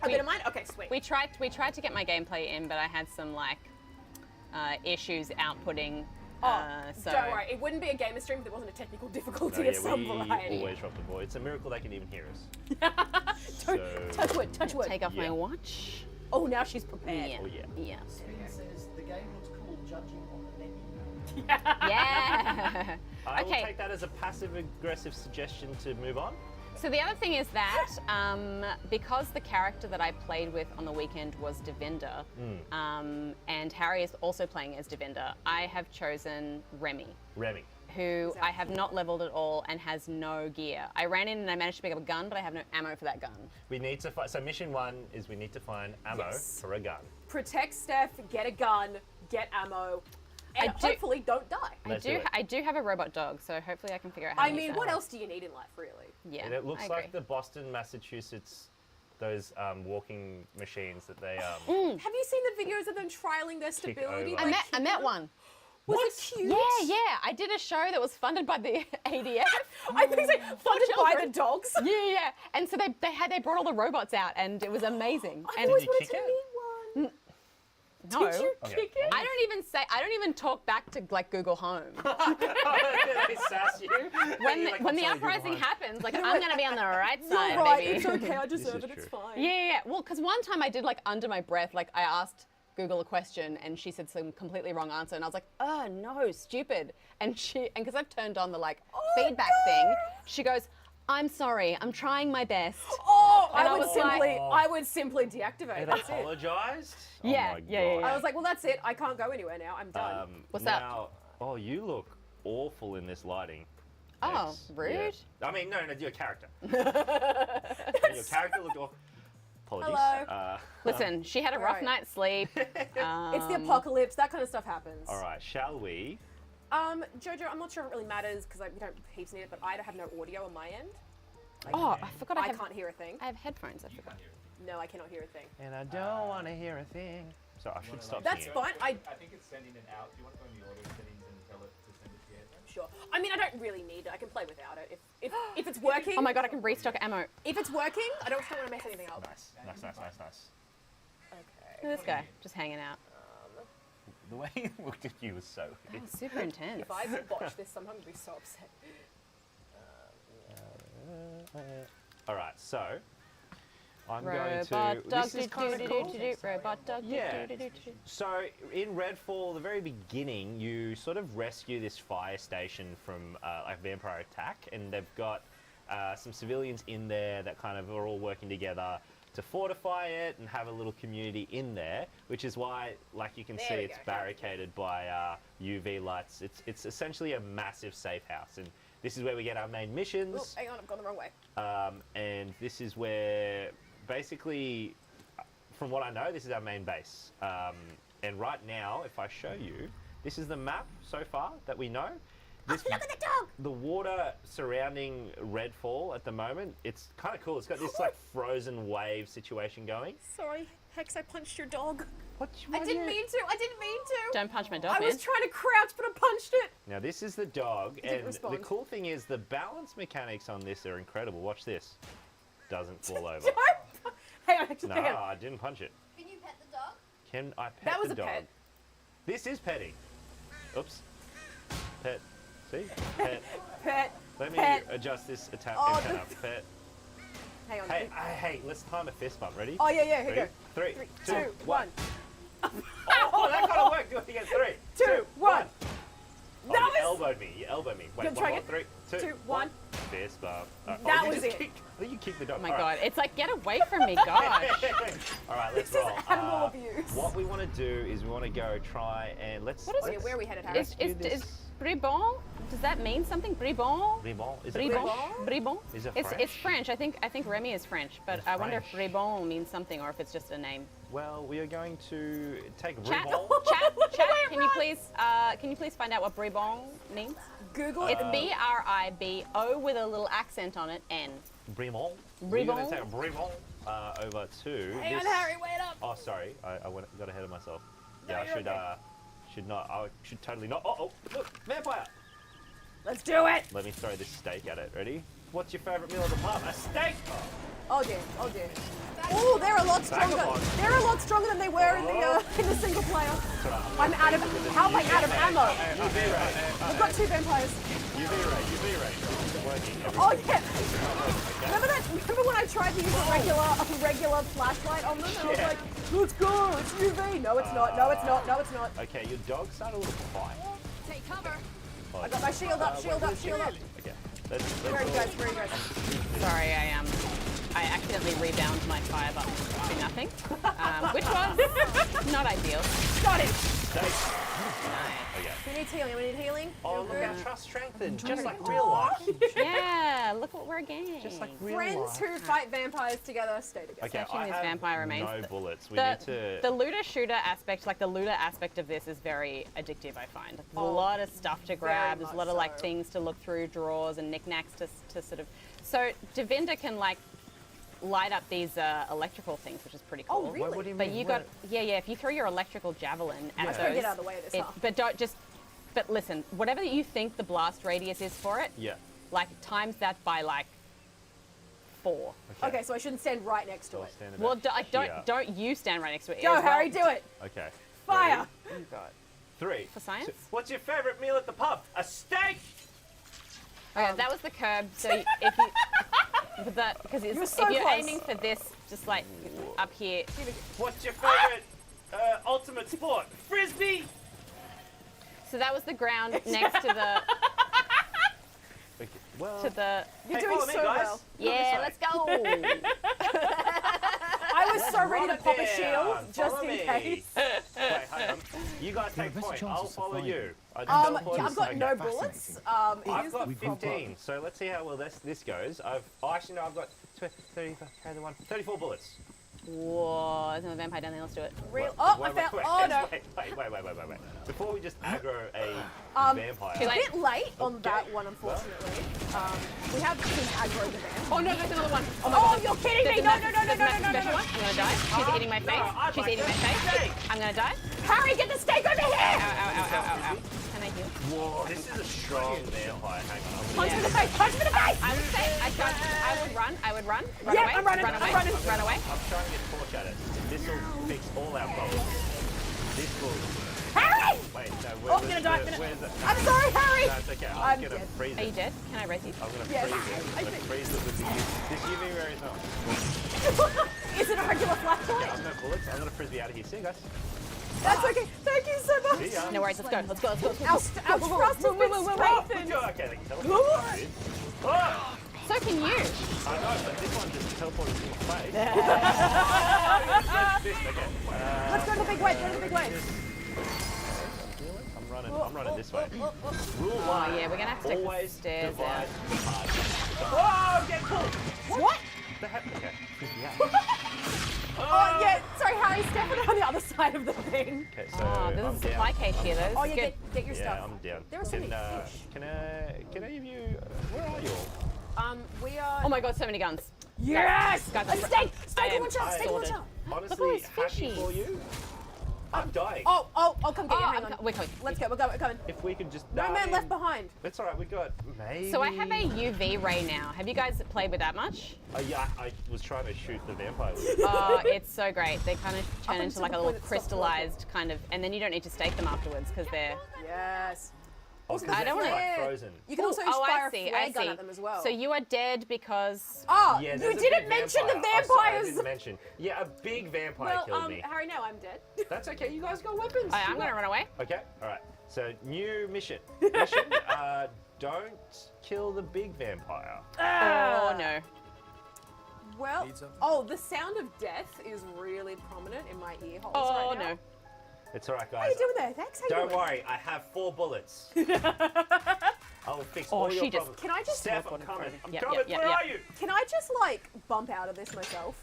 a bit of mine. Okay, sweet. We tried to get my gameplay in, but I had some issues outputting. So Don't worry, it wouldn't be a gamer stream if there wasn't a technical difficulty no, of some we variety. always drop the ball. It's a miracle they can even hear us. Touch wood, touch wood. take off my Yeah. watch. Oh, now she's prepared. Yeah. Oh, yeah. Yeah. Spin says the game looks cool judging on the menu. Yeah. I will Okay. take that as a passive-aggressive suggestion to move on. So the other thing is that because the character that I played with on the weekend was Devinder, and Harry is also playing as Devinder, I have chosen Remy, Remy. who I have not leveled at all and has no gear. I ran in and I managed to pick up a gun, but I have no ammo for that gun. We need to find. So mission 1 is we need to find ammo Yes. for a gun. Protect Steph, get a gun, get ammo, and hopefully don't die. Let's do it. I do have a robot dog, so hopefully I can figure out how I to use mean, that. what else do you need in life, really? Yeah, And it looks I like agree. the Boston, Massachusetts, those walking machines that they. Have you seen the videos of them trialing their stability? over. I met one. Was it cute? Yeah. I did a show that was funded by the ADF. I think so. Funded by children. the dogs. Yeah. And so they brought all the robots out, and it was amazing. I And always you wanted kick to it? meet one. no, Did you Okay. kick it? I don't even talk back to like Google Home. they sass you. When You're like, when "I'm the sorry, uprising Google Home." happens, like I'm gonna be on the right You're side, right. baby. It's okay. I This deserve is it. It's true. fine. Yeah. Well, because one time I did like under my breath, like I asked Google a question and she said some completely wrong answer, and I was like, oh no, stupid. And because I've turned on the like feedback thing, she goes, I'm sorry, I'm trying my best. Oh, And I I would was simply, like- I would simply deactivate. It That's it. apologized. Yeah, Oh my yeah, God. I was like, well, that's it. I can't go anywhere now. I'm done. What's up? now, Oh, you look awful in this lighting. Oh, X. rude. Yeah. I mean, no, your character. Your character looked awful. Apologies. Hello. Listen, she had a rough Right. night's sleep. It's the apocalypse. That kind of stuff happens. All right, shall we? Jojo, I'm not sure if it really matters because we don't heaps need it, but I have no audio on my end. Oh, I forgot I can't hear a thing. I have headphones, I forgot. No, I cannot hear a thing. And I don't want to hear a thing. So I should stop That's singing. fine. I think it's sending it out. Do you want to go in the audio settings and tell it to send it to your headphones? Sure. I mean, I don't really need it. I can play without it. If it's working. Oh my god, I can restock ammo. If it's working, I don't want to mess anything up. Nice. Okay. Look at this guy, just hanging out. The way he looked at you was so Oh, super intense. If I botch this, someone would be so upset. All right, so I'm Robot going to. dog This is do kind do of do cool. do do. Robot dog do Yeah. do do do. So in Redfall, the very beginning, you sort of rescue this fire station from a vampire attack, and they've got some civilians in there that kind of are all working together to fortify it and have a little community in there, which is why, like you can There see, we it's go. barricaded by UV lights. It's essentially a massive safe house, and this is where we get our main Oh, missions. hang on, I've gone the wrong way. And this is where, basically, from what I know, this is our main base. And right now, if I show you, this is the map so far that we know. Look at the dog! The water surrounding Redfall at the moment, it's kind of cool. It's got this like frozen wave situation going. Sorry, Hex, I punched your dog. What? I didn't mean to. I didn't mean to. Don't punch my dog, I man. was trying to crouch, but I punched it. Now this is the dog, didn't and the respond. cool thing is the balance mechanics on this are incredible. Watch this. Doesn't fall over. Don't. Hang on, actually, No, hang on. I didn't punch it. Can you pet the dog? Can I pet That was the a dog? pet. This is petting. Oops. Pet. See? Pet. Pet. Let me Pet. adjust this attack Oh, antenna. the- Pet. Hang on. Hey, let's time a fist bump. Ready? Oh, yeah, here we Ready? go. Three, Two, two, one. Oh, that kind of worked. Do it again. Three, Two, one. Oh, That you was- elbowed me. You elbowed me. Wait, Gonna one try more. again? Three, Two, one. Fist bump. That you was just it. Kicked, I think you kicked the dog. Oh my All right. god, it's like, get away from me, gosh. All right, let's This is roll. animal abuse. What we want to do is we want to go try and let's. What is let's Where are we headed, Harry? Is do this. bribon? Does that mean something? Bribon? Bribon. Is it Bribon? French? Bribon? Is it It's French. I think Remy is French, but It's I wonder if French. bribon means something or if it's just a name. Well, we are going to take Chat, Bribon. chat, can you please find out what bribon means? Google It's it. B-R-I-B-O with a little accent on it, N. Bribon. We're going Bribon. to take Bribon over to. Hang on, this- Harry, wait up. Oh, sorry, I got ahead of myself. No, Yeah, I you're should okay. should not. I should totally not. Oh, look, vampire! Let's do it. Let me throw this steak at it. Ready? What's your favourite meal of the pub? A steak. Oh dear, oh dear. Oh, they're a lot stronger. Vagabond. They're a lot stronger than they were in the single player. I'm out of. How am I out of ammo? UV ray. We've got two vampires. UV ray. It's working. Oh yeah. Remember that? Remember when I tried to use a regular flashlight on them, and I was Yeah. like, Let's go. It's UV. No, it's not. No, it's not. No, it's not. Okay, your dog started a little quiet. Take cover. Oh, I got my shield up. Shield up. Shield up. Okay, let's Where are you guys? Where are you guys? Sorry, I accidentally rebound my fire button to nothing, which was not ideal. Got it. Okay. We need healing. We need healing. Oh, look Okay. at trust strengthened, just like real life. Yeah, look what we're getting. Just like real Friends life. who fight vampires together stay together. Okay, Searching I these have vampire remains. no bullets. We The, need to. the looter shooter aspect, like the looter aspect of this is very addictive, I find. There's a Oh, lot of stuff to grab, there's a much lot of like so. things to look through, drawers and knickknacks to sort of... So Devinder can like light up these electrical things, which is pretty cool. Oh, really? What do you But mean? you got, yeah, if you throw your electrical javelin at I those... just gotta get out of the way of this, it- huh? But don't just... But listen, whatever you think the blast radius is for it, Yeah. like times that by like 4. Okay, so I shouldn't stand right next to So I'll it. stand Well, about here. don't you stand right next to it. Go, as well. Harry, do it. Okay. Fire. Ready? Oh god. 3. For science? 2. What's your favorite meal at the pub? A steak. Okay, that was the curb. So if you, because You were if so you're close. aiming for this, just like up here. What's your favorite ultimate sport? Frisbee. So that was the ground next to the Okay. Well. You're hey, doing follow me, so guys. well. Yeah, let's go. I was so ready to Run pop a down. shield just Follow in me. case. Wait, hang on. You guys take better point. chances I'll of follow finding you. it. I've got no Okay. bullets. I've Here's got the 15, so let's see how well this goes. Actually no, I've got 34 bullets. Whoa, there's another vampire down there. Let's do it. real. Wait, Oh, I wait, found. wait, Oh no. Wait. Before we just aggro a vampire. Too A late. bit late on that one, unfortunately. We have to aggro the van. Oh no, there's another one. Oh, my Oh, God. you're kidding me! There's No, a no, no, no, there's a no, massive no, no, special no. one. I'm gonna die. She's eating my face. I'd She's like eating my that face. steak. I'm gonna die. Harry, get the steak over Ow, here! ow, ow, ow, ow, ow. Can I heal? Whoa, this is a strong vampire. Hang on. Punch him in the face! Punch him in the face! I would say I would run. Run Yeah, away. I'm running, Run I'm away. running. Run away. I'm trying to get torch at it. This will fix all our problems. This will. Harry! Wait, no. Oh, I'm gonna die. Where's it? I'm sorry, Harry! No, it's okay. I'm I'm gonna dead. freeze Are you it. dead? Can I raise you? I'm gonna Yes, freeze it. I I'm gonna think- freeze it with this UV ray is not. Is it a regular Yeah, flashlight? I've no bullets. I'm gonna frisbee out of here. See you guys. That's okay. Thank you so much. See ya. No worries. Let's go. Let's go. Let's go. Our trust has been Oh, strengthened. good job. Okay, they can teleport. Dude. Oh, So can you. I know, but this one just teleported to my face. Okay. Let's go to the big wedge. Go to the big wedge. I'm running this way. Rule Oh one. yeah, we're gonna have to take the Always stairs divide out. the party. Oh, get pulled. What? The heck? Okay. Yeah. Oh, yeah. Sorry, Harry's definitely on the other side of the thing. Okay, so Oh, there's I'm a supply down. case here. Though. Oh, This yeah, is good. get your Yeah, stuff. I'm down. There are so many fish. Can any of you? Where are you all? We are. Oh my god, so many guns. Yes! Guys, A steak! I Steak am in one shot! Steak in one sorted. shot! Honestly, these happy fishies. for you. I'm dying. Oh, I'll come get you. Hang on. We're coming. Let's go. We're going. We're coming. If we could just. No man left behind. That's all right. We got maybe. So I have a UV ray now. Have you guys played with that much? Yeah, I was trying to shoot the vampire. With it. Oh, it's so great. They kind of turn Up into until like the a point little it stops crystallized kind of, and then you don't need to stake them afterwards because they're. Yes. Oh, Also, 'cause I it's don't wanna- like frozen. You can also Oh, fire I see. a flare I gun see. at them as well. So you are dead because. Oh, Yeah, you there's a didn't big mention the vampire. Oh, sorry, I vampires. didn't mention. Yeah, a big vampire Well, killed me. Harry, no, I'm dead. That's okay. You guys got weapons. I'm gonna run away. Okay. All right. So new mission. Don't kill the big vampire. Oh no. Well, Need something? oh, the sound of death is really prominent in my ear holes Oh right now. no. It's all right, How guys. you doing there? Thanks. How you Don't doing? worry. I have 4 bullets. I will fix Oh, all your she just- problems. Can I just? Steph, I'm coming. I'm Yep, coming. yep, yep, Where yep. are you? Can I just like bump out of this myself?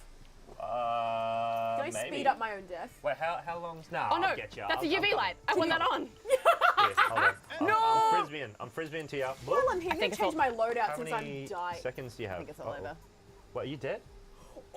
Can I Maybe. speed up my own death? Wait, how long's now? Oh no. I'll get you. That's a I'm UV coming. light. I want that on. Yes, hold on. No! I'm frisbeeing. I'm frisbeeing to you. While I'm here, I'm gonna think it's change all- my loadout How since many I'm dying. seconds do you have? I think it's all Uh-oh. over. What, are you dead?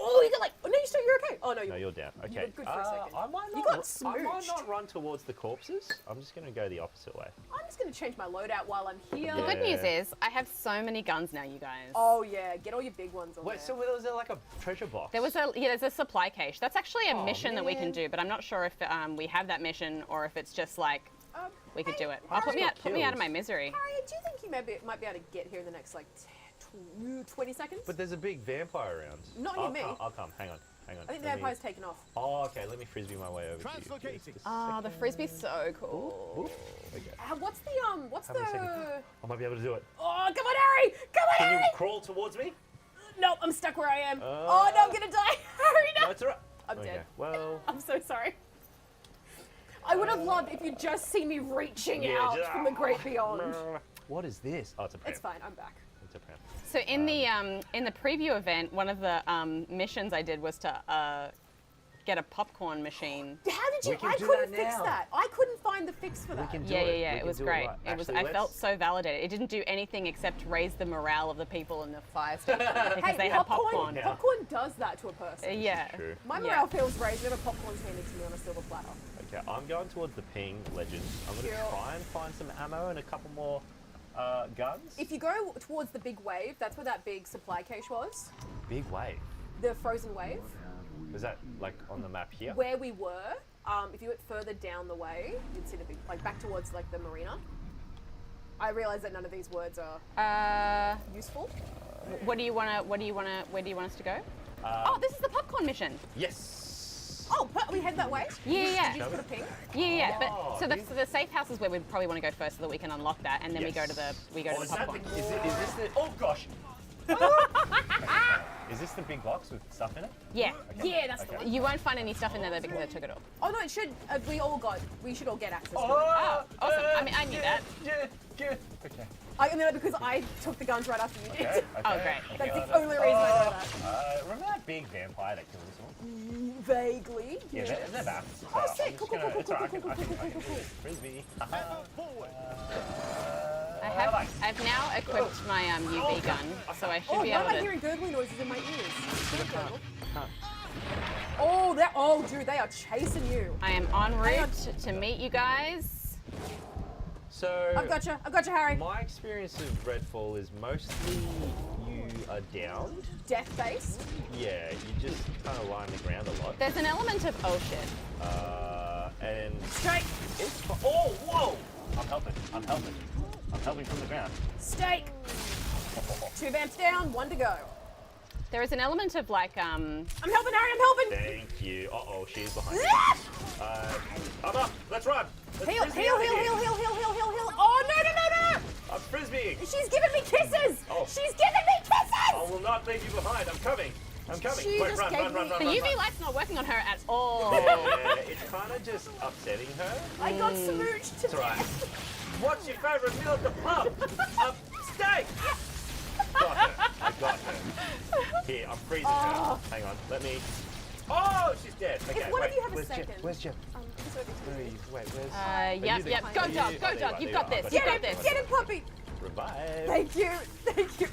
Oh, you got like. Oh, no, you're okay. Oh no, No, you're down. Okay. look good for a second. I might You not, got I might smooched. not run towards the corpses. I'm just going to go the opposite way. I'm just gonna change my loadout while I'm here. The good Yeah. news is I have so many guns now, you guys. Oh yeah, get all your big ones on Wait, there. so was there like a treasure box? There's a supply cache. That's actually a Oh, mission that we can man. do, but I'm not sure if we have that mission or if it's just like we could do it. Oh, I put me got out of kills. my misery. Harry, do you think you might be able to get here in the next like 20 seconds. But there's a big vampire around. Not near me. I'll come. Hang on. I think the Let me- vampire's taken off. Oh, okay. Let me frisbee my way over to you. Translocating. Just a Oh, the second. frisbee's so cool. Ooh, okay. What's the Have me a second. I might be able to do it. Oh, come on, Harry! Come on, Can you Harry! crawl towards me? No, I'm stuck where I am. Oh no, I'm gonna die. Harry, No, no! it's alright. I'm Okay. dead. Well, I'm so sorry. I would have loved if you'd just seen me reaching out just- from the great beyond. what is this? Oh, it's a pram. It's fine, I'm back. It's a pram. So in the preview event, one of the missions I did was to get a popcorn machine. How did you? We can I do couldn't that fix now. that. I couldn't find the fix for that. can do Yeah, it. yeah, yeah. We It can was do it great. right. It was. Actually, I felt let's- so validated. It didn't do anything except raise the morale of the people in the fire station because Hey, they had popcorn, popcorn. Yeah. popcorn does that to a person. Yeah. True. My Yeah. morale feels raised whenever popcorn's handed to me on a silver platter. Okay, I'm going towards the ping legend. I'm going to Cool. try and find some ammo and a couple more guns. If you go towards the big wave, that's where that big supply cache was. Big wave. The frozen wave. Was that like on the map here? Where we were, if you went further down the way, you'd see the big, like back towards like the marina. I realise that none of these words are useful. What do you wanna? Where do you want us to go? Oh, this is the popcorn mission. Yes. Oh, we head that way? Yeah, yeah. Did you just put a ping? Yeah, yeah. Oh, But so the safe house is where we probably want to go first, so that we can unlock that, and then we go to the Oh, is, that popcorn. the, is this the? Oh gosh. Is this the big box with stuff in it? Yeah. Yeah, that's the Okay. one. You won't find any stuff in there though because I took it all. Oh no, it should. We should all get access to it. Oh, awesome. I mean, I knew that. Yeah. Okay. I know because I took the guns right after you did. Oh, great. That's the only reason I know that. Remember that big vampire that killed us all? Vaguely. Yeah, they're back. Oh, So sick. I'm Cool, just cool, gonna- cool, it's alright, cool, cool, I can cool, do cool, it. Frisbee. I've now equipped my UV gun, so I should Oh, be why able am I to. hearing gurgling noises in my ears? Oh, dude, they are chasing you. I am en Hang on. route to meet you guys. So I've got you, Harry. my experience of Redfall is mostly you are downed. Death-based. Yeah, you just kind of lie on the ground a lot. There's an element of oh shit. And Straight. it's oh whoa! I'm helping from the ground. Steak. 2 vamps down, 1 to go. There is an element of like I'm helping, Harry, I'm helping. Thank you. Uh-oh, she's behind me. Ah! I'm up. Let's run. Let's Heal, frisbee heal, out of heal, here. heal, heal, heal, heal, heal, heal. Oh, no. I'm frisbeeing. She's giving me kisses. Oh. She's giving me kisses. I will not leave you behind. I'm coming. She Wait, just run, gave run, run, me- run, the run, UV run. light's not working on her at all. Yeah, it's kind of just upsetting her. I got smooched to It's alright. death. What's your favourite meal at the pub? Steak! Got her. I got her. Here, I'm freezing her. Hang on, let me... Oh, she's dead. Okay, If one wait. of you have a Where's Jeff? second. Where's Jeff? He's over here. Where are you? Wait, where's... Yep, the- yep. Go, are Doug. you- Go, oh, there Doug. you You've are, got there this. you You've are. got this. Get him, puppy. Revive. Thank you.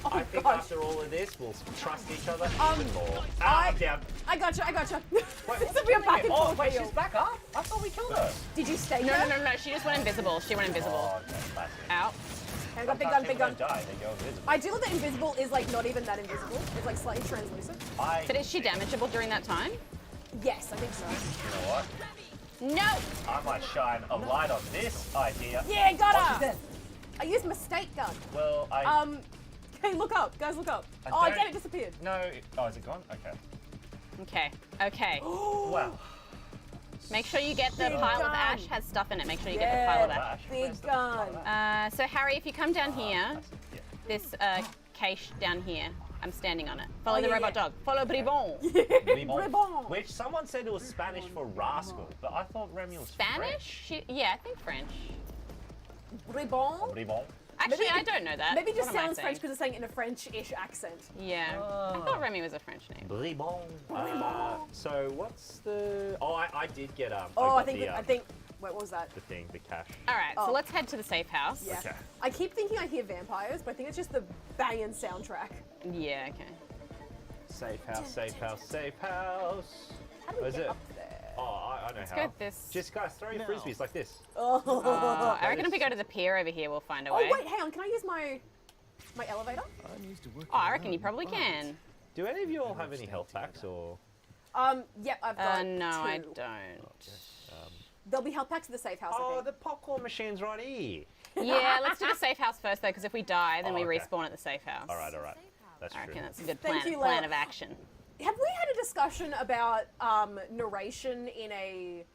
Oh, I think gosh. after all of this, we'll trust each other Um, even more. I- I'm down. I gotcha. Wait, This what's will be a back and Oh, forth wait, deal. she's back up? I thought we killed her. Did you stay No, there? no, no, no. She just went invisible. She went invisible. Oh, okay, classic. Out. I got big gun, Sometimes big people gun. don't die, they go invisible. I do love that invisible is like not even that invisible. It's like slightly translucent. But is she damageable during that time? Yes, I think so. You know what? No. I might shine a light on this idea. Yeah, got Oh, her. she's dead. I used mistake gun. Well, I... Hey, look up, guys, look up. I Oh, don't- damn, it disappeared. No. Oh, is it gone? Okay. Okay. Okay. Wow. Make sure you get the Big pile of gun. ash has stuff in it. Make sure you get the pile of ash. Big gun. So Harry, if you come down here, Yeah. this cache down here, I'm standing on it. Follow Oh, the yeah, robot yeah. dog. Follow Bribon. Bribon. Which someone said it was Spanish for rascal, but I thought Remy was Spanish? Yeah, I think French. Bribon. Bribon. Actually, Maybe I it- don't know that. Maybe it just What am I sounds saying? French because it's saying it in a French-ish accent. Yeah. I thought Remy was a French name. Bribon. So what's the... Oh, I did get... Oh, got the, I think. Wait, what was that? the thing, the cash. All right, Oh. so let's head to the safe house. Yeah. Okay. I keep thinking I hear vampires, but I think it's just the banging soundtrack. Yeah, okay. Safe house, safe house, safe house. How do we Where's get it? up there? Oh, I know Let's how. go this. Just guys, throw your frisbees like this. Oh. I reckon if we go to the pier over here, we'll find a Oh way. wait, hang on. Can I use my elevator? Oh, I reckon you probably can. Do any of you all have any health packs or? Yep, I've got No, two. I don't. There'll be health packs at the safe house. I Oh, think. the popcorn machine's right here. Yeah, let's do the safe house first though, because if we die, then Oh, we okay. respawn at the safe house. All right. That's I true. reckon that's a good Thank plan, you, plan Leila. of action. Have we had a discussion about narration in a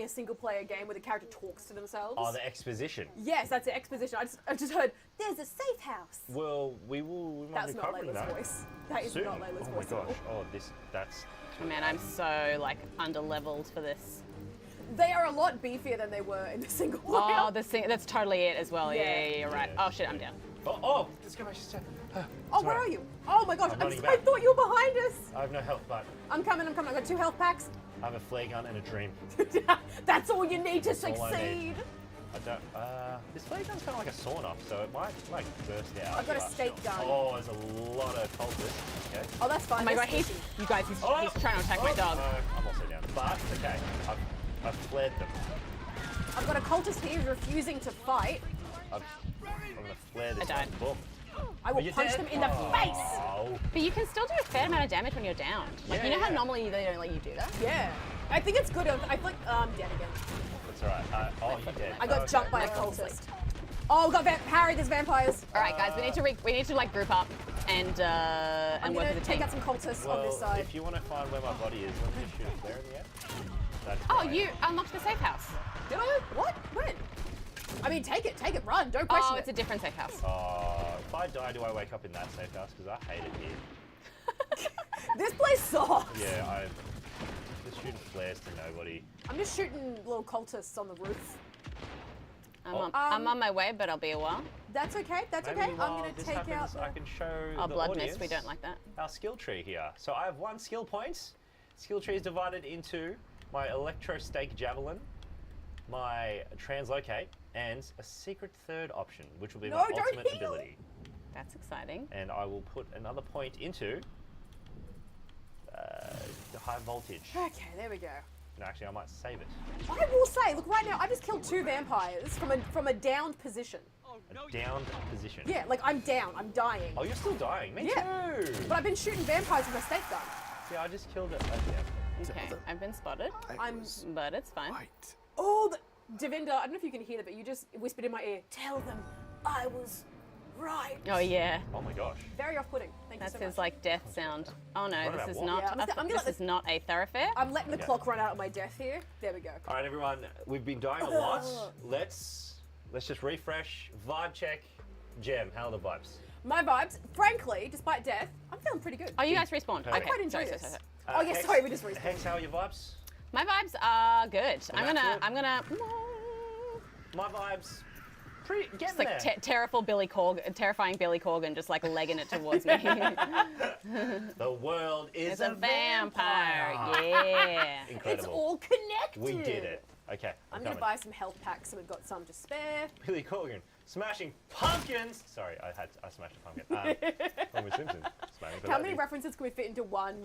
single-player game where the character talks to themselves? Oh, the exposition. Yes, that's the exposition. I just heard, there's a safe house. Well, we might That's be not covering Layla's that. voice. That is Soon. not Layla's Oh voice my at all. gosh. Oh, that's. Oh man, I'm so like under-leveled for this. They are a lot beefier than they were in the single player. Oh, that's totally it as well. Yeah. Yeah, you're right. Yeah. Oh shit, I'm down. Oh, let's go back to Oh, where are you? Oh my gosh, I'm I running back. thought you were behind us. I have no health, but I'm coming. I've got 2 health packs. I have a flare gun and a dream. That's all you need to all I need. succeed. I don't. This flare gun's kind of like a sawn off, so it might like burst out. I've got a but- steak gun. Oh, there's a lot of cultists. Okay. Oh, that's fine. Oh my god, That's he's you guys, he's Oh! trying to attack my dog. I'm also down. But okay, I've flared them. I've got a cultist here who's refusing to fight. I'm gonna flare this I died. one. Boom. I will you punch dead? them in the face. Oh. But you can still do a fair amount of damage when you're downed. Like you know how Yeah. normally they don't let you do that. Yeah. I think it's good. I feel like I'm dead again. That's alright. Oh, you dead. I got Okay. jumped by a cultist. Oh, we got Harry. There's vampires. All right, guys, we need to like group up and I'm work gonna as a take team. out some cultists Well, on this side. if you want to find where my body is, let me just shoot a flare in the air. That's Oh, fine. you unlocked the safe house. Did I? What? When? I mean, take it, run. Don't question Oh, it's it. a different safe house. If I die, do I wake up in that safe house? Because I hate it here. This place sucks. Yeah, I'm just shooting flares to nobody. I'm just shooting little cultists on the roof. I'm on my way, but I'll be a while. That's okay. That's Maybe okay. I'm while gonna this take happens, out. I can show Oh, the blood audience mist. We don't like that. our skill tree here. So I have 1 skill point. Skill tree is divided into my electro stake javelin, my translocate, and a secret third option, which will be No, my don't ultimate heal. ability. That's exciting. And I will put another point into the high voltage. Okay, there we go. And actually, I might save it. I will say, look, right now I just killed 2 vampires from a downed position. A downed position. Yeah, like I'm down. I'm dying. Oh, you're still dying. Me Yeah. too. But I've been shooting vampires with a stake gun. Yeah, I just killed it. Yeah. Okay, I've been spotted, but it's fine. Oh, Devinda, I don't know if you can hear that, but you just whispered in my ear, tell them I was right. Oh yeah, Oh my gosh. Very off-putting. Thank that's you so his much. like death sound. Oh no, What this about is what? not. Yeah, I'm gonna this let is not a thoroughfare. I'm letting the Yeah. clock run out of my death here. There we go. All right, everyone. We've been dying a lot. Let's just refresh. Vibe check. Gem, how are the vibes? My vibes, frankly, despite death, I'm feeling pretty good. Oh, you guys respawned. Perfect. Okay, I quite enjoy sorry, this. sorry. Oh, yes, sorry, we just respawned. Hex, how are your vibes? My vibes are good. Well, that's good. I'm gonna. My vibes, pretty getting It's like there. terrifying Billy Corgan, just like legging it towards me. The world is It's a vampire. Yeah. It's Incredible. all connected. We did it. Okay, I'm coming. gonna buy some health packs, so we've got some to spare. Billy Corgan smashing pumpkins. Sorry, I smashed a pumpkin. Homer Simpson smashing. How many references can we fit into one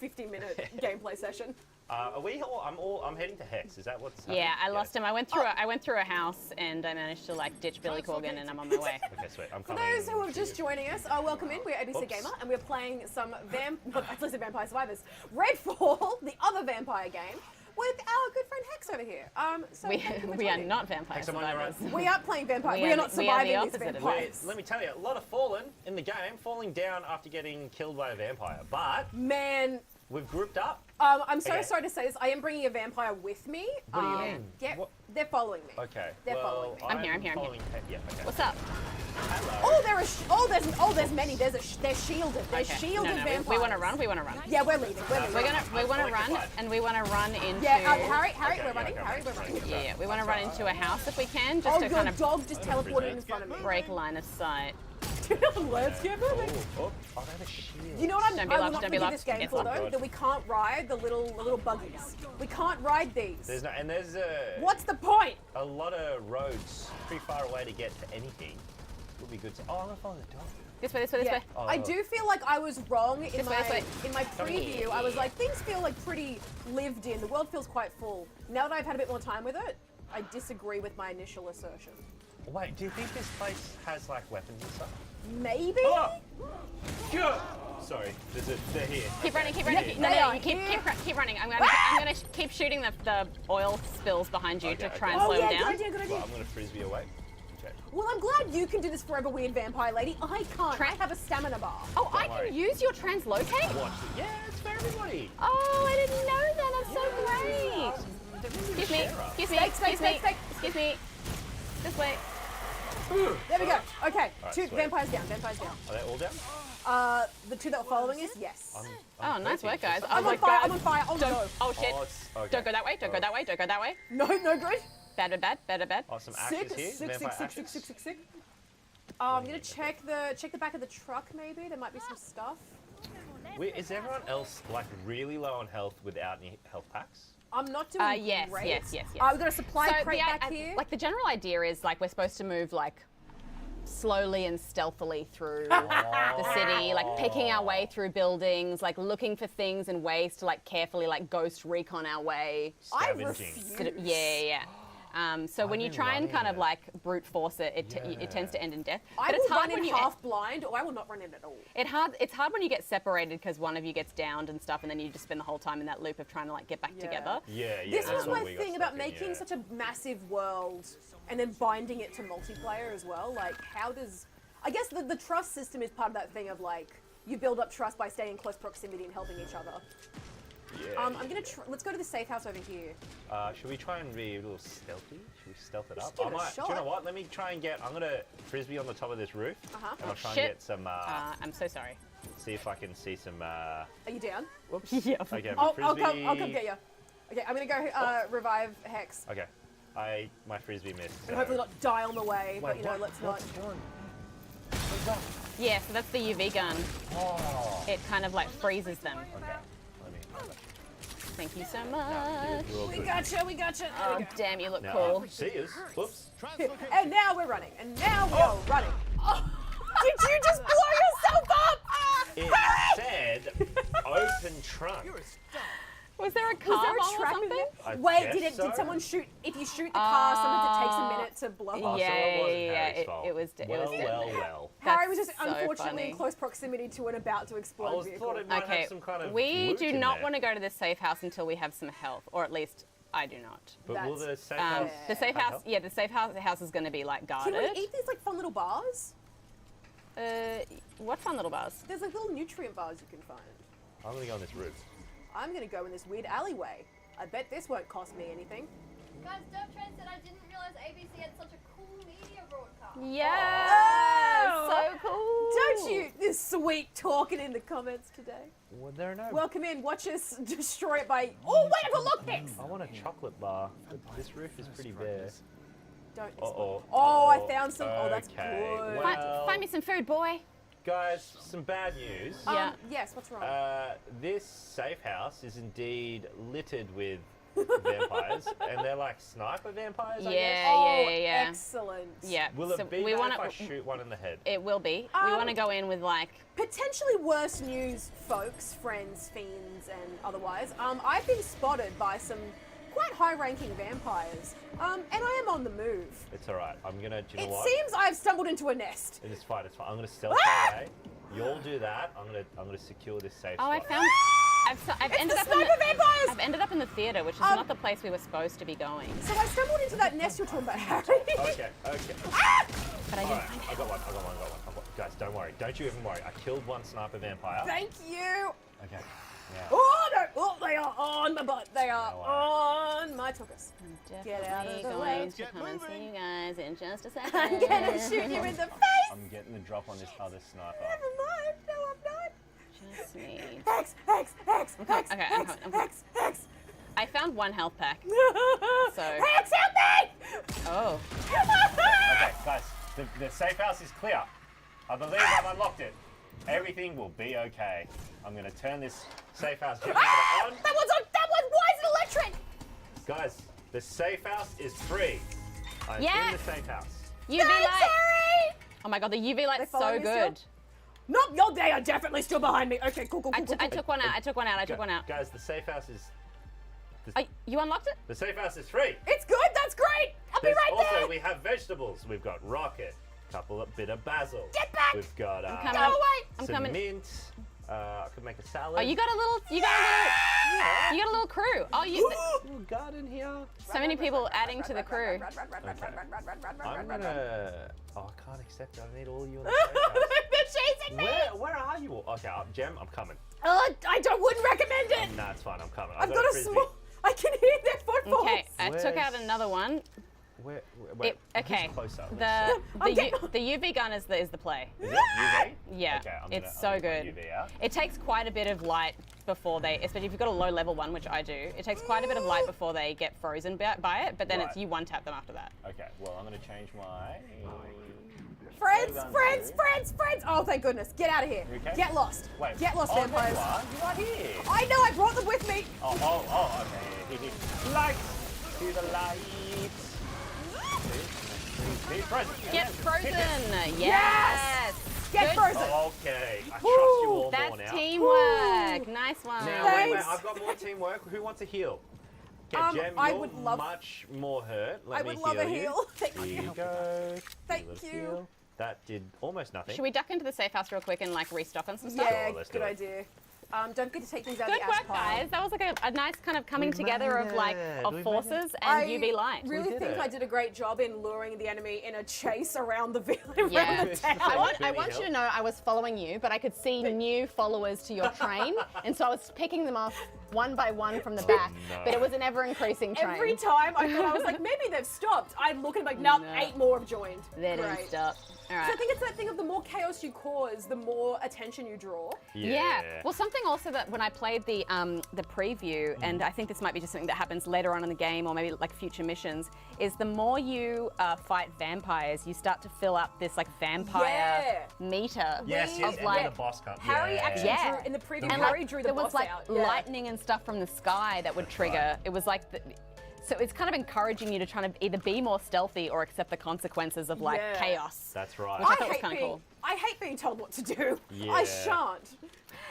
50-minute gameplay session? Are we all? I'm heading to Hex. Is that what's happening? Yeah, I lost him. I went through a house and I managed to like ditch Billy Corgan and I'm on my way. Okay, sweet. I'm For coming. those who are just joining us, welcome in. We're ABC Oops. Gamer, and we're playing some Vampire Survivors. Redfall, the other vampire game, with our good friend Hex over here. So We, thank you for we are joining. not vampire Hex, I'm on your survivors. own. We are playing vampires. We are not we are the surviving these opposite of it. vampires. Let me tell you, a lot of fallen in the game, falling down after getting killed by a vampire. But Man, we've grouped up. I'm so Okay. sorry to say this. I am bringing a vampire with me. What do you mean? Yeah, What? they're following me. Okay. They're well, following me. I'm here, I'm here. following Yeah. Okay. What's up? Hello. There's many. They're shielded. They're Okay. shielded No, vampires. we want to run. We want to run. Yeah, we're leaving. We're leaving. We want to run, electrified. and we want to run into. Yeah, Harry, Okay, we're running. okay, Harry, we're okay. running. Yeah, we want to run into a house if we can, just Oh, to your kind of dog just teleported in front of me. break line of sight. Let's get moving. Oh, they have a shield. You know what Don't be I will locked, not don't be forgive locked. this game It's for locked. though, that we can't ride the little buggies. We can't ride these. There's What's the point? a lot of roads pretty far away to get to anything. Would be good to. Oh, I'm gonna follow the dog. This way, this way, this Yeah, way. Oh. I do feel like I was wrong in This way, this way. my preview. I was like, things feel like pretty lived in. The world feels quite full. Now that I've had a bit more time with it, I disagree with my initial assertion. Wait, do you think this place has like weapons and stuff? Maybe. Oh! Good. Sorry, they're here. Keep running, keep Yeah, running. they No, are you keep running. I'm Ah! gonna keep shooting the oil spills behind you to Okay, try and okay. slow Oh yeah, them down. good idea, good idea. Well, I'm gonna frisbee away. Okay. Well, I'm glad you can do this forever weird vampire lady. I can't. I have a stamina bar. Oh, I worry. can use your translocate? Watch it. Yeah, it's for everybody. Oh, I didn't know that. That's so great. Excuse me. Excuse me. Excuse me. Excuse me. This way. There we go. Okay, Alright, two sweet. vampires down. Vampires down. Are they all down? The two that were following us, yes. Oh, nice work, guys. I I'm was on like, fire. guys, I'm on fire. Oh don't. no. Oh shit. Oh, it's, okay. Don't go that way. Don't go that way. Don't go that way. No, no good. Bad, bad, bad, bad. Oh, some Sick, ashes here. sick, Vampire sick, sick, ashes. sick, sick, sick. I'm gonna check the back of the truck. Maybe there might be some stuff. Wait, is everyone else like really low on health without any health packs? I'm not doing Yes, great. yes, yes, yes. We've got a supply crate back here. Like the general idea is like we're supposed to move like slowly and stealthily through the city, like picking our way through buildings, like looking for things and ways to like carefully like ghost recon our way. I Scavenging. refuse. Sort of- yeah. So when you been try and running kind of it. like brute force it, it Yeah. tends to end in death. I But it's will hard run when in you half blind, or I will not run in at all. it's hard when you get separated because one of you gets downed and stuff, and then you just spend the whole time in that loop of trying to like get back Yeah. together. Yeah, yeah. This that's was what my we got thing stuck about in, making yeah. such a massive world and then binding it to multiplayer as well. Like, how does... I guess the trust system is part of that thing of, like, you build up trust by staying in close proximity and helping each other. Yeah. I'm gonna... Let's go to the safe house over here. Should we try and be a little stealthy? Should we stealth it Let's up? give it a Do you shot. know what? Let me try and get. I'm gonna frisbee on the top of this roof, Uh-huh. and I'll try Shit. and get some. I'm so sorry. See if I can see some. Are you down? Whoops. Yeah. Okay, I'll my come frisbee. get you. Okay, I'm gonna go revive Hex. Okay, my frisbee missed. And hopefully not die on the way, but Wait, you know, what? let's not... What's going? What's that? Yeah, so that's the UV gun. Oh. It kind of like freezes them. Okay. Let me. Thank you so much. You're all We good. gotcha, we gotcha. There Oh, we go. damn, you look Now, cool. see us. Whoops. And now we're running. And now we are running. Oh, did you just blow yourself up? It said open trunk. Was there a Was car there a bomb or trap in something? there? I Wait, guess so. did someone shoot? If you shoot the car, sometimes it takes a minute to blow Oh, up. Yeah, so it wasn't yeah, Harry's it- fault. it was well, definitely- well. Harry was That's just so unfortunately funny. in close proximity to an about to I explode was vehicle. thought it might Okay, have some kind of. we loot do in not there. want to go to the safe house until we have some health, or at least I do not. But will the That's- safe house? The safe have house, help? yeah, the safe house is going to be like Can guarded. we eat these like fun little bars? What fun little bars? There's like little nutrient bars you can find. I'm gonna go on this roof. I'm gonna go in this weird alleyway. I bet this won't cost me anything. Guys, Derp Trent said I didn't realize ABC had such a cool media broadcast. Yeah, Oh! so cool. Don't you? This sweet talking in the comments today. Well, there are no. Welcome in. Watch us destroy it by. Oh wait, I've got lockpicks. I want a chocolate bar. But this roof is pretty bare. Don't. Uh-oh. Oh, I found some. Oh, that's Okay, good. well- Find me some food, boy. Guys, some bad news. Yeah. Yes. What's wrong? This safe house is indeed littered with vampires, and they're like sniper vampires. I guess. Yeah, oh, yeah. excellent. Yeah. Will so it be we bad want if I to. shoot one in the head? It will be. We want to go in with like. Potentially worse news, folks, friends, fiends, and otherwise. I've been spotted by some quite high-ranking vampires, and I am on the move. It's all right. I'm gonna. Do you It know what? seems I've stumbled into a nest. It's fine. It's fine. I'm gonna stealth Ah! my way. You'll do that. I'm gonna secure this safe Oh, I spot. found. I've It's ended the up in sniper vampires! I've ended up in the theater, which is not the place we were supposed to be going. So I stumbled into that nest you're talking about, Harry. Okay. Ah! But I All didn't right. find I got one. Guys, don't worry. Don't you even worry. I killed one sniper vampire. Thank you. Okay. Yeah. Oh no! Oh, they are on my butt. They are No on my tuchus. I'm Get out of definitely the going way. to come and see you guys in just a second. I'm gonna shoot you in the face. I'm getting the drop on this other sniper. Never mind. No, I'm not. Just need. Hex, hex, hex, hex, Okay, I'm hex, coming, I'm hex, hex. I found one health pack. So. Hex, help me! Oh. Okay, guys, the safe house is clear. I believe I've unlocked it. Everything will be okay. I'm gonna turn this safe house generator Ah! on. That one's on. That one. Why is it electric? Guys, the safe house is free. I'm Yeah. in the safe house. UV Thanks, light. Harry! Oh my god, the UV light's so following you still? good. Nope, they are definitely still behind me. Okay, cool, cool, I cool, cool. took one out. I took one out. I took one out. Guys, the safe house is. You unlocked it? The safe house is free. It's good. That's great. I'll be There's right also, there. we have vegetables. We've got rocket, bit of basil. Get back! We've got coming. Go away. I'm some coming. mint. I could make a salad. Oh, you got a little crew. Oh, little garden here. so many people adding to the crew. I'm gonna. Oh, I can't accept it. I need all you on the steakhouse. They're chasing me. Where are you all? Okay, Jem, I'm coming. Wouldn't recommend it. Nah, it's fine. I'm coming. I've got a frisbee. small. I can hear their footfalls. Okay, I took Where's- out another one. Wait, Okay, who's closer? the UV gun is the play. Is it UV? Yeah, Okay, it's I'm so gonna good. get my UV out. It takes quite a bit of light before they, especially if you've got a low level one, which I do. It takes quite a bit of light before they get frozen by it, but then it's Right. you one tap them after that. Okay, well, I'm gonna change my. Friends. Oh, thank goodness. Get out of here. You okay? Get lost. Wait. Get lost, oh, vampires. You are here. I know, I brought them with me. Oh, okay. He needs lights. To the lights. See, friends. Get frozen! Yes! Yes! Get Good. frozen. Okay, I trust you all more That's now. teamwork. Nice one. Now, wait, Thanks. I've got more teamwork. Who wants a heal? Okay, Jem, I you're would love- much more hurt. Let I me would love a you. heal. Thank Here you. you go. Thank Let's you. heal. That did almost nothing. Should we duck into the safe house real quick and like restock on some stuff? Yeah, let's good do it. idea. Don't forget to take things out Good of the ash work, pile. guys. That was like a nice kind of coming We together made of like it. of We made forces it. and UV light. really did think it. I did a great job in luring the enemy in a chase around the village, Yeah. around the town. I want you to know I was following you, but I could see new followers to your train, and so I was picking them off one by one from the back. No. But it was an ever-increasing train. Every time I thought I was like, maybe they've stopped. I'd look and be like, no, No. 8 more have joined. They didn't Great. stop. All So right. I think it's that thing of the more chaos you cause, the more attention you draw. Yeah. Well, something also that when I played the preview, and I think this might be just something that happens later on in the game, or maybe like future missions, is the more you fight vampires, you start to fill up this like vampire meter. Yes, yes, of and like then the boss comes. Harry yeah. actually Yeah. drew, in the preview, and Harry like, drew the there boss was like out. Yeah. lightning and stuff from the sky that would trigger. It was like so it's kind of encouraging you to try to either be more stealthy or accept the consequences of like Yeah. chaos. That's right. Which I I thought was hate kind of being, cool. I hate being told what to do. Yeah. I shan't.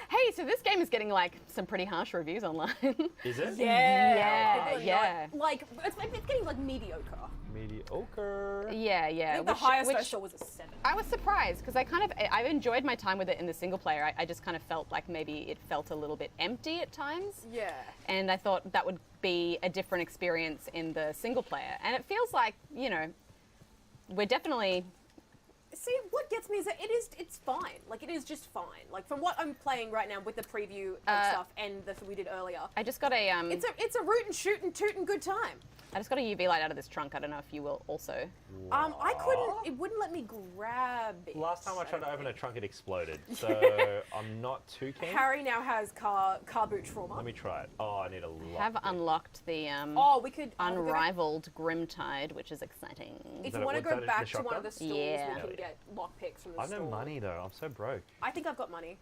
Hey, so this game is getting like some pretty harsh reviews online. Is it? Yeah, People are yeah. not- like, it's getting like mediocre. Mediocre. yeah. I think the highest I saw was a 7. I was surprised because I enjoyed my time with it in the single player. I just kind of felt like maybe it felt a little bit empty at times. Yeah. And I thought that would be a different experience in the single player. And it feels like, you know, we're definitely. See, what gets me is that it's fine. Like, it is just fine. Like, from what I'm playing right now with the preview and stuff and the we did earlier, I just got a it's a root and shoot and toot and good time. I just got a UV light out of this trunk. I don't know if you will also. I couldn't. It wouldn't let me grab it. Last time I tried to don't open a think. trunk, it exploded. So I'm not too keen. Harry now has car boot trauma. Let me try it. Oh, I need a lock. Have unlocked the Oh, we could unrivaled Grimtide, which is exciting. If that you want to was go that back the to one of the shotgun? stores, Yeah. we can get lockpicks from the I've store. no money though. I'm so broke. I think I've got money.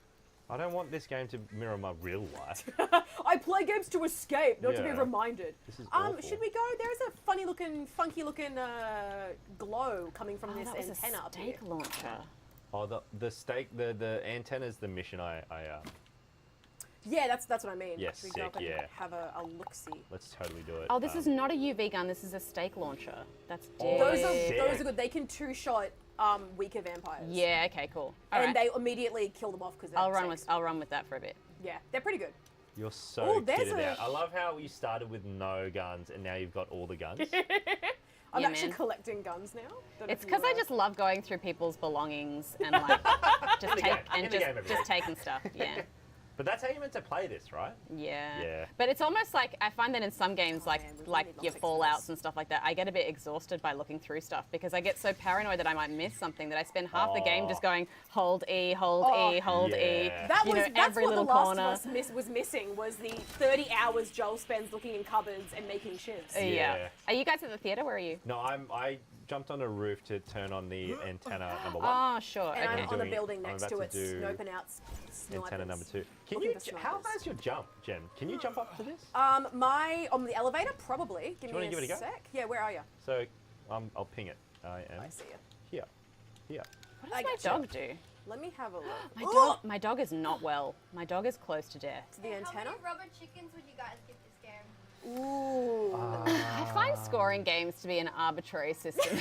I don't want this game to mirror my real life. I play games to escape, not to be Yeah. reminded. This is awful. Should we go? There's a funky looking glow coming from this that was antenna a up here. stake launcher. Oh, the stake, the antenna's the mission Yeah, that's what I mean. Yes, Should we go up sick, and yeah. have a look-see? Let's totally do it. Oh, this is not a UV gun. This is a stake launcher. That's Oh, Those sick. are good. They can two-shot weaker vampires. Yeah. Okay. Cool. All and right. they immediately kill them off because I'll run with that for a bit. Yeah, they're pretty good. You're so Oh, there's kitted a- out. I love how you started with no guns and now you've got all the guns. I'm Yeah, actually man. collecting guns now. Don't know It's if you because I were- just love going through people's belongings and like just In the game, everyone. just taking stuff. Yeah. But that's how you're meant to play this, right? Yeah. Yeah. But it's almost like I find that in some games, like man, we really like need your lockpicks Fallouts for this. and stuff like that, I get a bit exhausted by looking through stuff because I get so paranoid that I might miss something that I spend half the game just going hold E, hold E, hold E. Yeah. That you was know, that's every what little the Last corner. of Us was missing was the 30 hours Joel spends looking in cupboards and making shivs. Yeah. Yeah. Are you guys at the theater? Where are you? No, I jumped on a roof to turn on the antenna number 1. Oh, sure. And Okay. I'm on a doing- building I'm next about to to it, do snoping out snipers. Antenna number 2. Can Looking you? for How snipers. fast your jump, Jen? Can you jump up to this? On the elevator, probably. Give you wanna me give it a go? sec. Yeah, where are you? So, I'll ping it. I am I see you. here. Here. What I does my gotcha. dog do? Let me have a look. My dog is not well. My dog is close to death. To the How antenna? many rubber chickens would you guys give this game? Ooh. I find scoring games to be an arbitrary system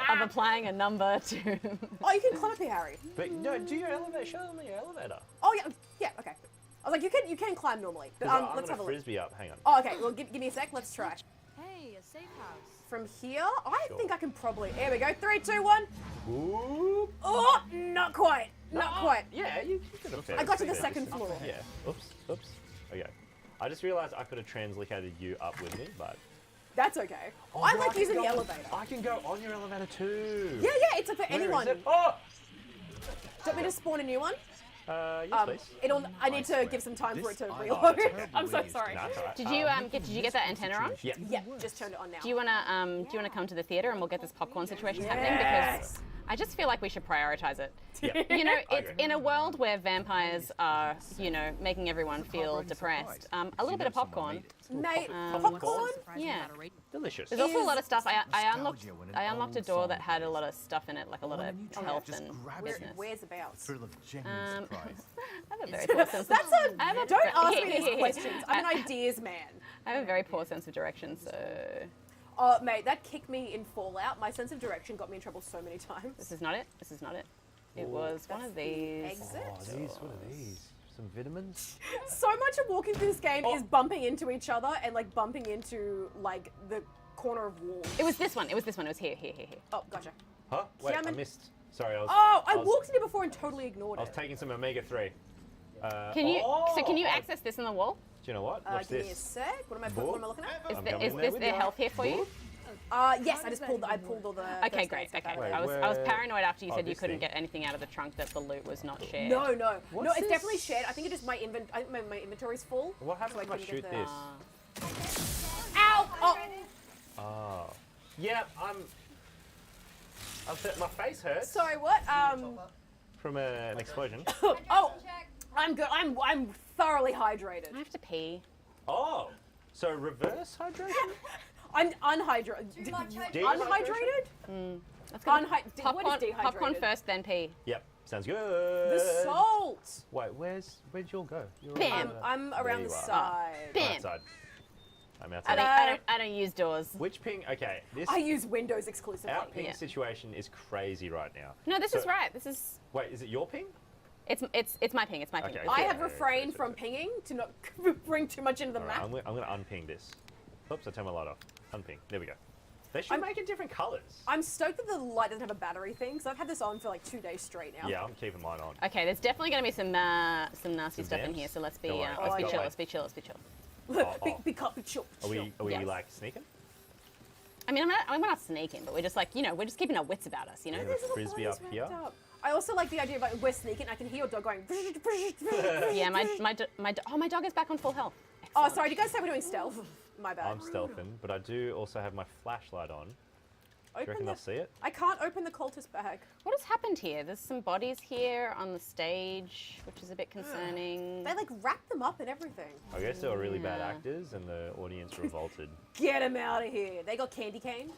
of applying a number to. Oh, you can climb up here, Harry. But no, do your elevator. Show them your elevator. Oh yeah, okay. I was like, you can climb normally. But I'm let's gonna have a look. frisbee up. Hang on. Oh, okay. Well, give me a sec. Let's try. Hey, a safe house. From here, I Sure. think I can probably. Here we go. 3, 2, 1. Ooh. Oh, not quite. Not quite. Yeah, you did a fair. I got to the fair second distance. floor. Yeah. Oops. Okay. I just realised I could have translocated you up with me, but. That's okay. Oh, I no, like can using the go- elevator. I can go on your elevator too. Yeah, it's up for Where is anyone. it? Oh. Do you want me to spawn a new one? Yes, please. I need to give some time for it to Oh, reload. it's okay. I'm so sorry. Nah, it's all right. Did you get that antenna on? Yeah. Yeah, just turned it on now. Do you wanna come to the theater and we'll get this popcorn situation happening? Yes. Because I just feel like we should prioritize it. Yeah. You know, I it's agree. in a world where vampires are, making everyone feel depressed. A little bit of popcorn. Mate, Popcorn? popcorn? Yeah. Delicious. There's also a lot of Is stuff. I unlocked a door that had a lot of stuff in it, like a lot of health and business. Where's about? Thrill of genuine surprise. I have a very poor sense of That's a. I have a- Don't ask me these questions. I'm an ideas man. I have a very poor sense of direction, so Oh, mate, that kicked me in Fallout. My sense of direction got me in trouble so many times. this is not it. This is not it. It was one of these. Exit. Oh, these. What are these? Some vitamins. So much of walking through this game is bumping into each other and like bumping into like the corner of walls. It was this one. It was this one. It was here. Oh, gotcha. Huh? Wait, I Cameron- missed. Sorry, I was. Oh, I was- walked in here before and totally ignored I was it. taking some omega-3. Can you? So can you oh, access this in the wall? Do you know what? Watch Give me a this. sec. What am I looking at? Is, I'm there, coming is in there this with their ya. health here for you? Yes, I pulled all the. Okay, first great. aid stuff Okay, out of Wait, it. I was where- paranoid after you Oh, said you this couldn't thing. get anything out of the trunk that the loot was not shared. No, no, What's it's definitely this? shared. I think it is my my inventory's full. What happens so I if I couldn't shoot get the- this? Ow! Oh, Oh. Yeah, my face hurts sorry. What? from an explosion. Oh, Check. I'm good. I'm thoroughly hydrated. I have to pee. Oh. So reverse hydration? I'm unhydrated. Too much hydration. Unhydrated? Let's go. What is Popcorn, dehydrated? popcorn first, then pee. Yep. Sounds good. The salt. Wait, where'd you all go? You're Bam. all I'm There around you the are. side. Bam. outside. I'm I outside. don't use doors. Which ping? Okay, this I use Windows exclusively. our ping Yeah. situation is crazy right now. No, this So- is right. This is Wait, is it your ping? it's my ping. It's my ping. Okay. I Yeah, have yeah, refrained yeah, from yeah. pinging to not bring too much into the All right, map. I'm gonna unping this. Oops, I turned my light off. Unping. There we go. They should I'm- make it different colours. I'm stoked that the light doesn't have a battery thing, so I've had this on for like 2 days straight now. Yeah, I'm keeping mine on. Okay, there's definitely going to be some nasty Some stuff in vamps? here. So let's be Don't worry, let's I've be got chill. my- Let's be chill. Let's be chill. Be chill. Are we Yes. like sneaking? I mean, we're not sneaking, but we're just like we're just keeping our wits about us. Yeah. There's little Frisbee bodies up here. wrapped up. I also like the idea of like we're sneaking. I can hear your dog going. Yeah, my dog is back on full health. Oh, sorry. Did you guys say we're doing stealth? My bad. I'm stealthing, but I do also have my flashlight on. Do you reckon Open they'll the. see it? I can't open the cultist bag. What has happened here? There's some bodies here on the stage, which is a bit concerning. They like wrap them up and everything. I guess they were really bad Yeah. actors and the audience revolted. Get them out of here. They got candy cane.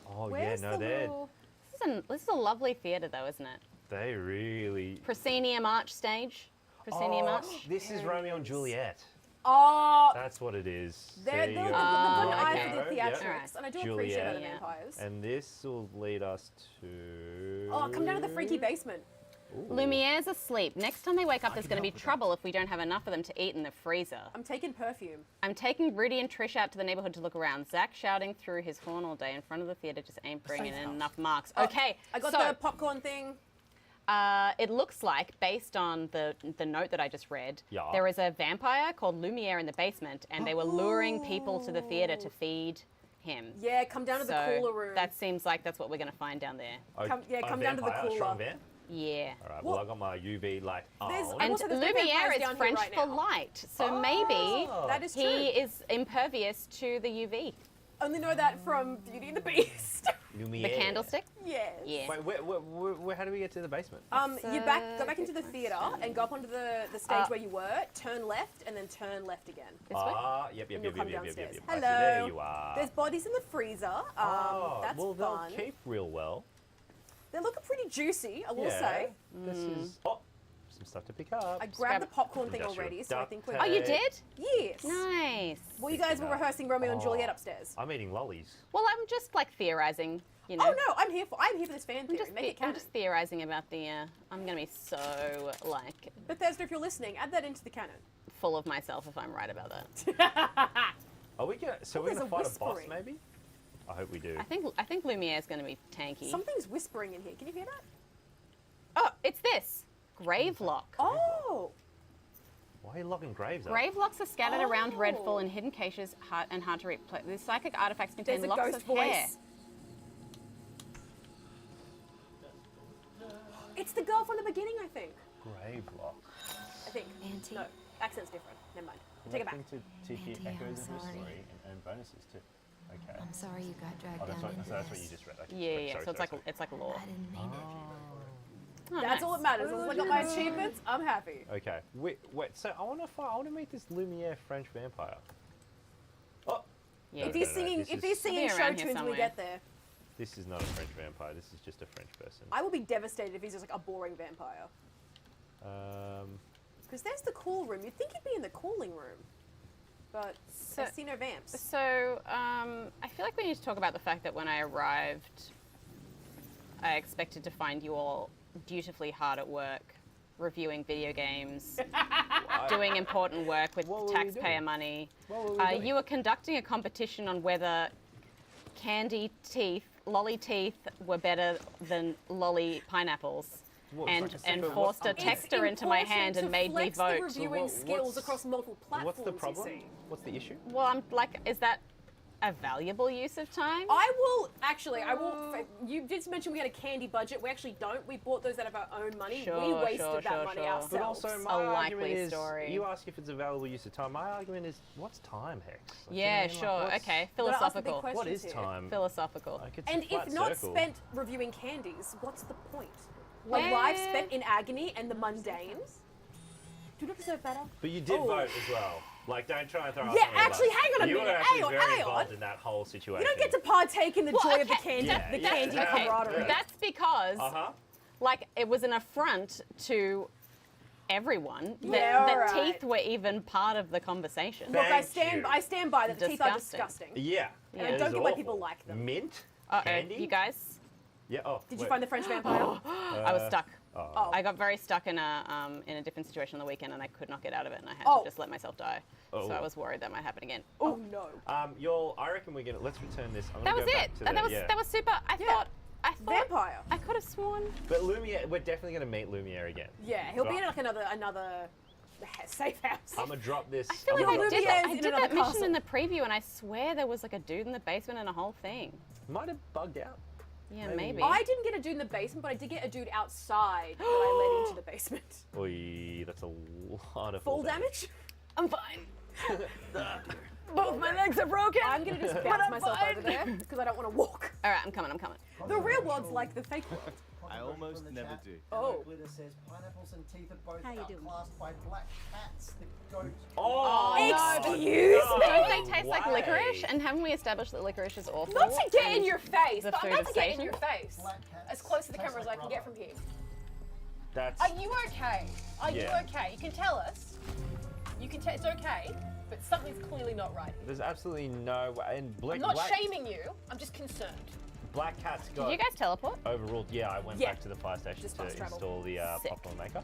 Oh Where's yeah, no, the they little... This is a lovely theatre, though, isn't it? they really. Proscenium Arch stage. Proscenium Oh, Arch. this is Romeo and Juliet. Oh, That's what it is. they're See, the you good got Oh, eye okay. for the Yep. theatrics, and I do Juliet. appreciate other Yeah. vampires. And this will lead us to. Oh, come down to the freaky basement. Ooh. Lumiere's asleep. Next time they wake up, there's going to be trouble if we don't have enough of them to eat in the freezer. I'm taking perfume. I'm taking Rudy and Trish out to the neighborhood to look around. Zach shouting through his horn all day in front of the theater just ain't bringing in enough marks. Okay, I got so the popcorn thing. it looks like, based on the note that I just read, Yeah. there is a vampire called Lumiere in the basement, and they were luring people to the theater to feed him. Yeah, come down to the So cooler room. that seems like that's what we're going to find down there. Oh, come- yeah, oh, come down to the vampire, cooler. Strong vamp? Yeah. All right, well, Well, I got my UV light there's- on. I And also- there's no Lumiere vampires is down here French right for now. light, so maybe Oh. That is true. he is impervious to the UV. Only know that from Beauty and the Beast. Lumiere. The candlestick? yes. Yeah. Wait, where, how do we get to the basement? You go back into the theater and go up onto the stage where you were, turn left, and then turn left again. This way? Yep, And you'll come yep. downstairs. I see, Hello. there you are. There's bodies in the freezer. That's well, fun. they'll keep real well. They're looking pretty juicy, I will Yeah. say. This is. Oh, some stuff to pick up. I grab grabbed the popcorn thing Industrial already, so I think we're. duct Oh, you tape. did? Yes. Nice. Well, you guys were rehearsing Romeo and Juliet Oh. upstairs. I'm eating lollies. Well, I'm just like theorizing, you know. Oh no, I'm here for this fan I'm theory. just, Make it I'm canon. just theorizing about the. I'm gonna be so like Bethesda, if you're listening, add that into the canon. full of myself if I'm right about that. Are we gonna? So Oh, we're there's gonna a fight a boss, whispering. maybe? I hope we do. I think Lumiere's gonna be tanky. Something's whispering in here. Can you hear that? Oh, it's this Gravelock. Oh. Why are you locking graves up? Gravelocks are scattered around Oh. Redfall in hidden caches and hard to replay. These psychic artifacts contain There's a locks ghost of voice. hair. It's the girl from the beginning, I think. Gravelock. I think. Auntie. No, accent's different. Never mind. Take it back. Connecting to hear Auntie, I'm echoes of your sorry. story and bonuses too. Okay. I'm sorry you got dragged Oh, that's down what, into so that's what this. you just read. Okay. Yeah, yeah. Sorry, So it's sorry, like it's like lore. I didn't mean it. Oh, That's nice. all that matters. As long as I got my achievements, I'm happy. Okay. Wait. So I want to meet this Lumiere French vampire. Oh, Yeah, If No, he's no, singing, this if is- he's singing He'll be show around here tunes when we somewhere. get there, this is not a French vampire. This is just a French person. I will be devastated if he's just like a boring vampire. Because there's the cool room. You'd think he'd be in the cooling room, but I see no vamps. So I feel like we need to talk about the fact that when I arrived, I expected to find you all dutifully hard at work, reviewing video games, doing important work with What were we taxpayer doing? money. What were we doing? You were conducting a competition on whether candy teeth, lolly teeth, were better than lolly pineapples. What, And, like I said, and but forced a what's- texter into my important hand to and made me flex vote. The reviewing what- skills what's- across multiple platforms. What's the you problem? see. What's the issue? Well, I'm like, is that a valuable use of time? I will actually. I will. You did mention we had a candy budget. We actually don't. We bought those out of our own money. we Sure, wasted sure, that sure, money sure. ourselves. But also, my A argument likely is, story. you ask if it's a valuable use of time. My argument is, what's time, Hex? Like, you know Yeah, what I mean? sure. Like, what's- Okay, Gotta ask the big philosophical. questions What is here. time? Philosophical. Like, it's a And flat if not circle. spent reviewing candies, what's the point? A Where- life spent in agony and the mundane? Do you not deserve better? But you did Oh. vote as well. Like, don't try and throw us Yeah, under the actually, bus. hang on a You minute. were actually Hang on, very hang involved on. in that whole situation. You don't get to partake in the Well, joy of the okay, candy, Yeah, the yeah, candy yeah. camaraderie. Yeah. That's because, Uh-huh. like, it was an affront to everyone that, Yeah, that alright. teeth were even part of the conversation. Look, I Thank you. stand by that. The teeth are Disgusting. disgusting. Yeah. And it I is don't get why awful. people like them. Mint? Uh-oh, Candy? you guys, Yeah, oh. Did you wait. find the French vampire? I was stuck. Oh. I got very stuck in a different situation on the weekend, and I could not get out of it, and I had Oh. to just let myself die. Oh. So I was worried that might happen again. Oh no. I reckon we're gonna, let's return this. I'm That gonna was go it. back to That the- was yeah. that was super. I thought Vampire. I could have sworn. But Lumiere, we're definitely gonna meet Lumiere again. Yeah, he'll be in Right. like another safe house. I'm gonna drop this. I feel I'm like gonna I drop did Lumiere's that. I in did another that mission castle. in the preview, and I swear there was like a dude in the basement and a whole thing. Might have bugged out. Yeah, Maybe. maybe. I didn't get a dude in the basement, but I did get a dude outside that I led into the basement. Oi, that's a lot of Full damage? I'm fine. Both my legs are broken. I'm gonna just bounce myself over there because I don't want to walk. All right, I'm coming. I'm coming. The real world's like the fake world. I almost From the never chat, do. Oh. Glitter says pineapples and teeth are both How you doing? outclassed by black cats, the goat. Oh, Excuse no. me? Don't they taste like way. licorice? And haven't we established that licorice is awful? Not to get in and your face, the but I'm food not of to get in Satan? your face. Black cats As close to the taste camera as like I can get rubber. from here. That's. Are you okay? Are you Yeah. okay? You can tell us. You can tell it's okay, but something's clearly not right. There's absolutely no way. And I'm not shaming you. I'm just concerned. Black Cat's Did got you guys teleport? overruled. Yeah, I went Yeah. back to the fire station Just to fast travel. install the Sick. popcorn maker.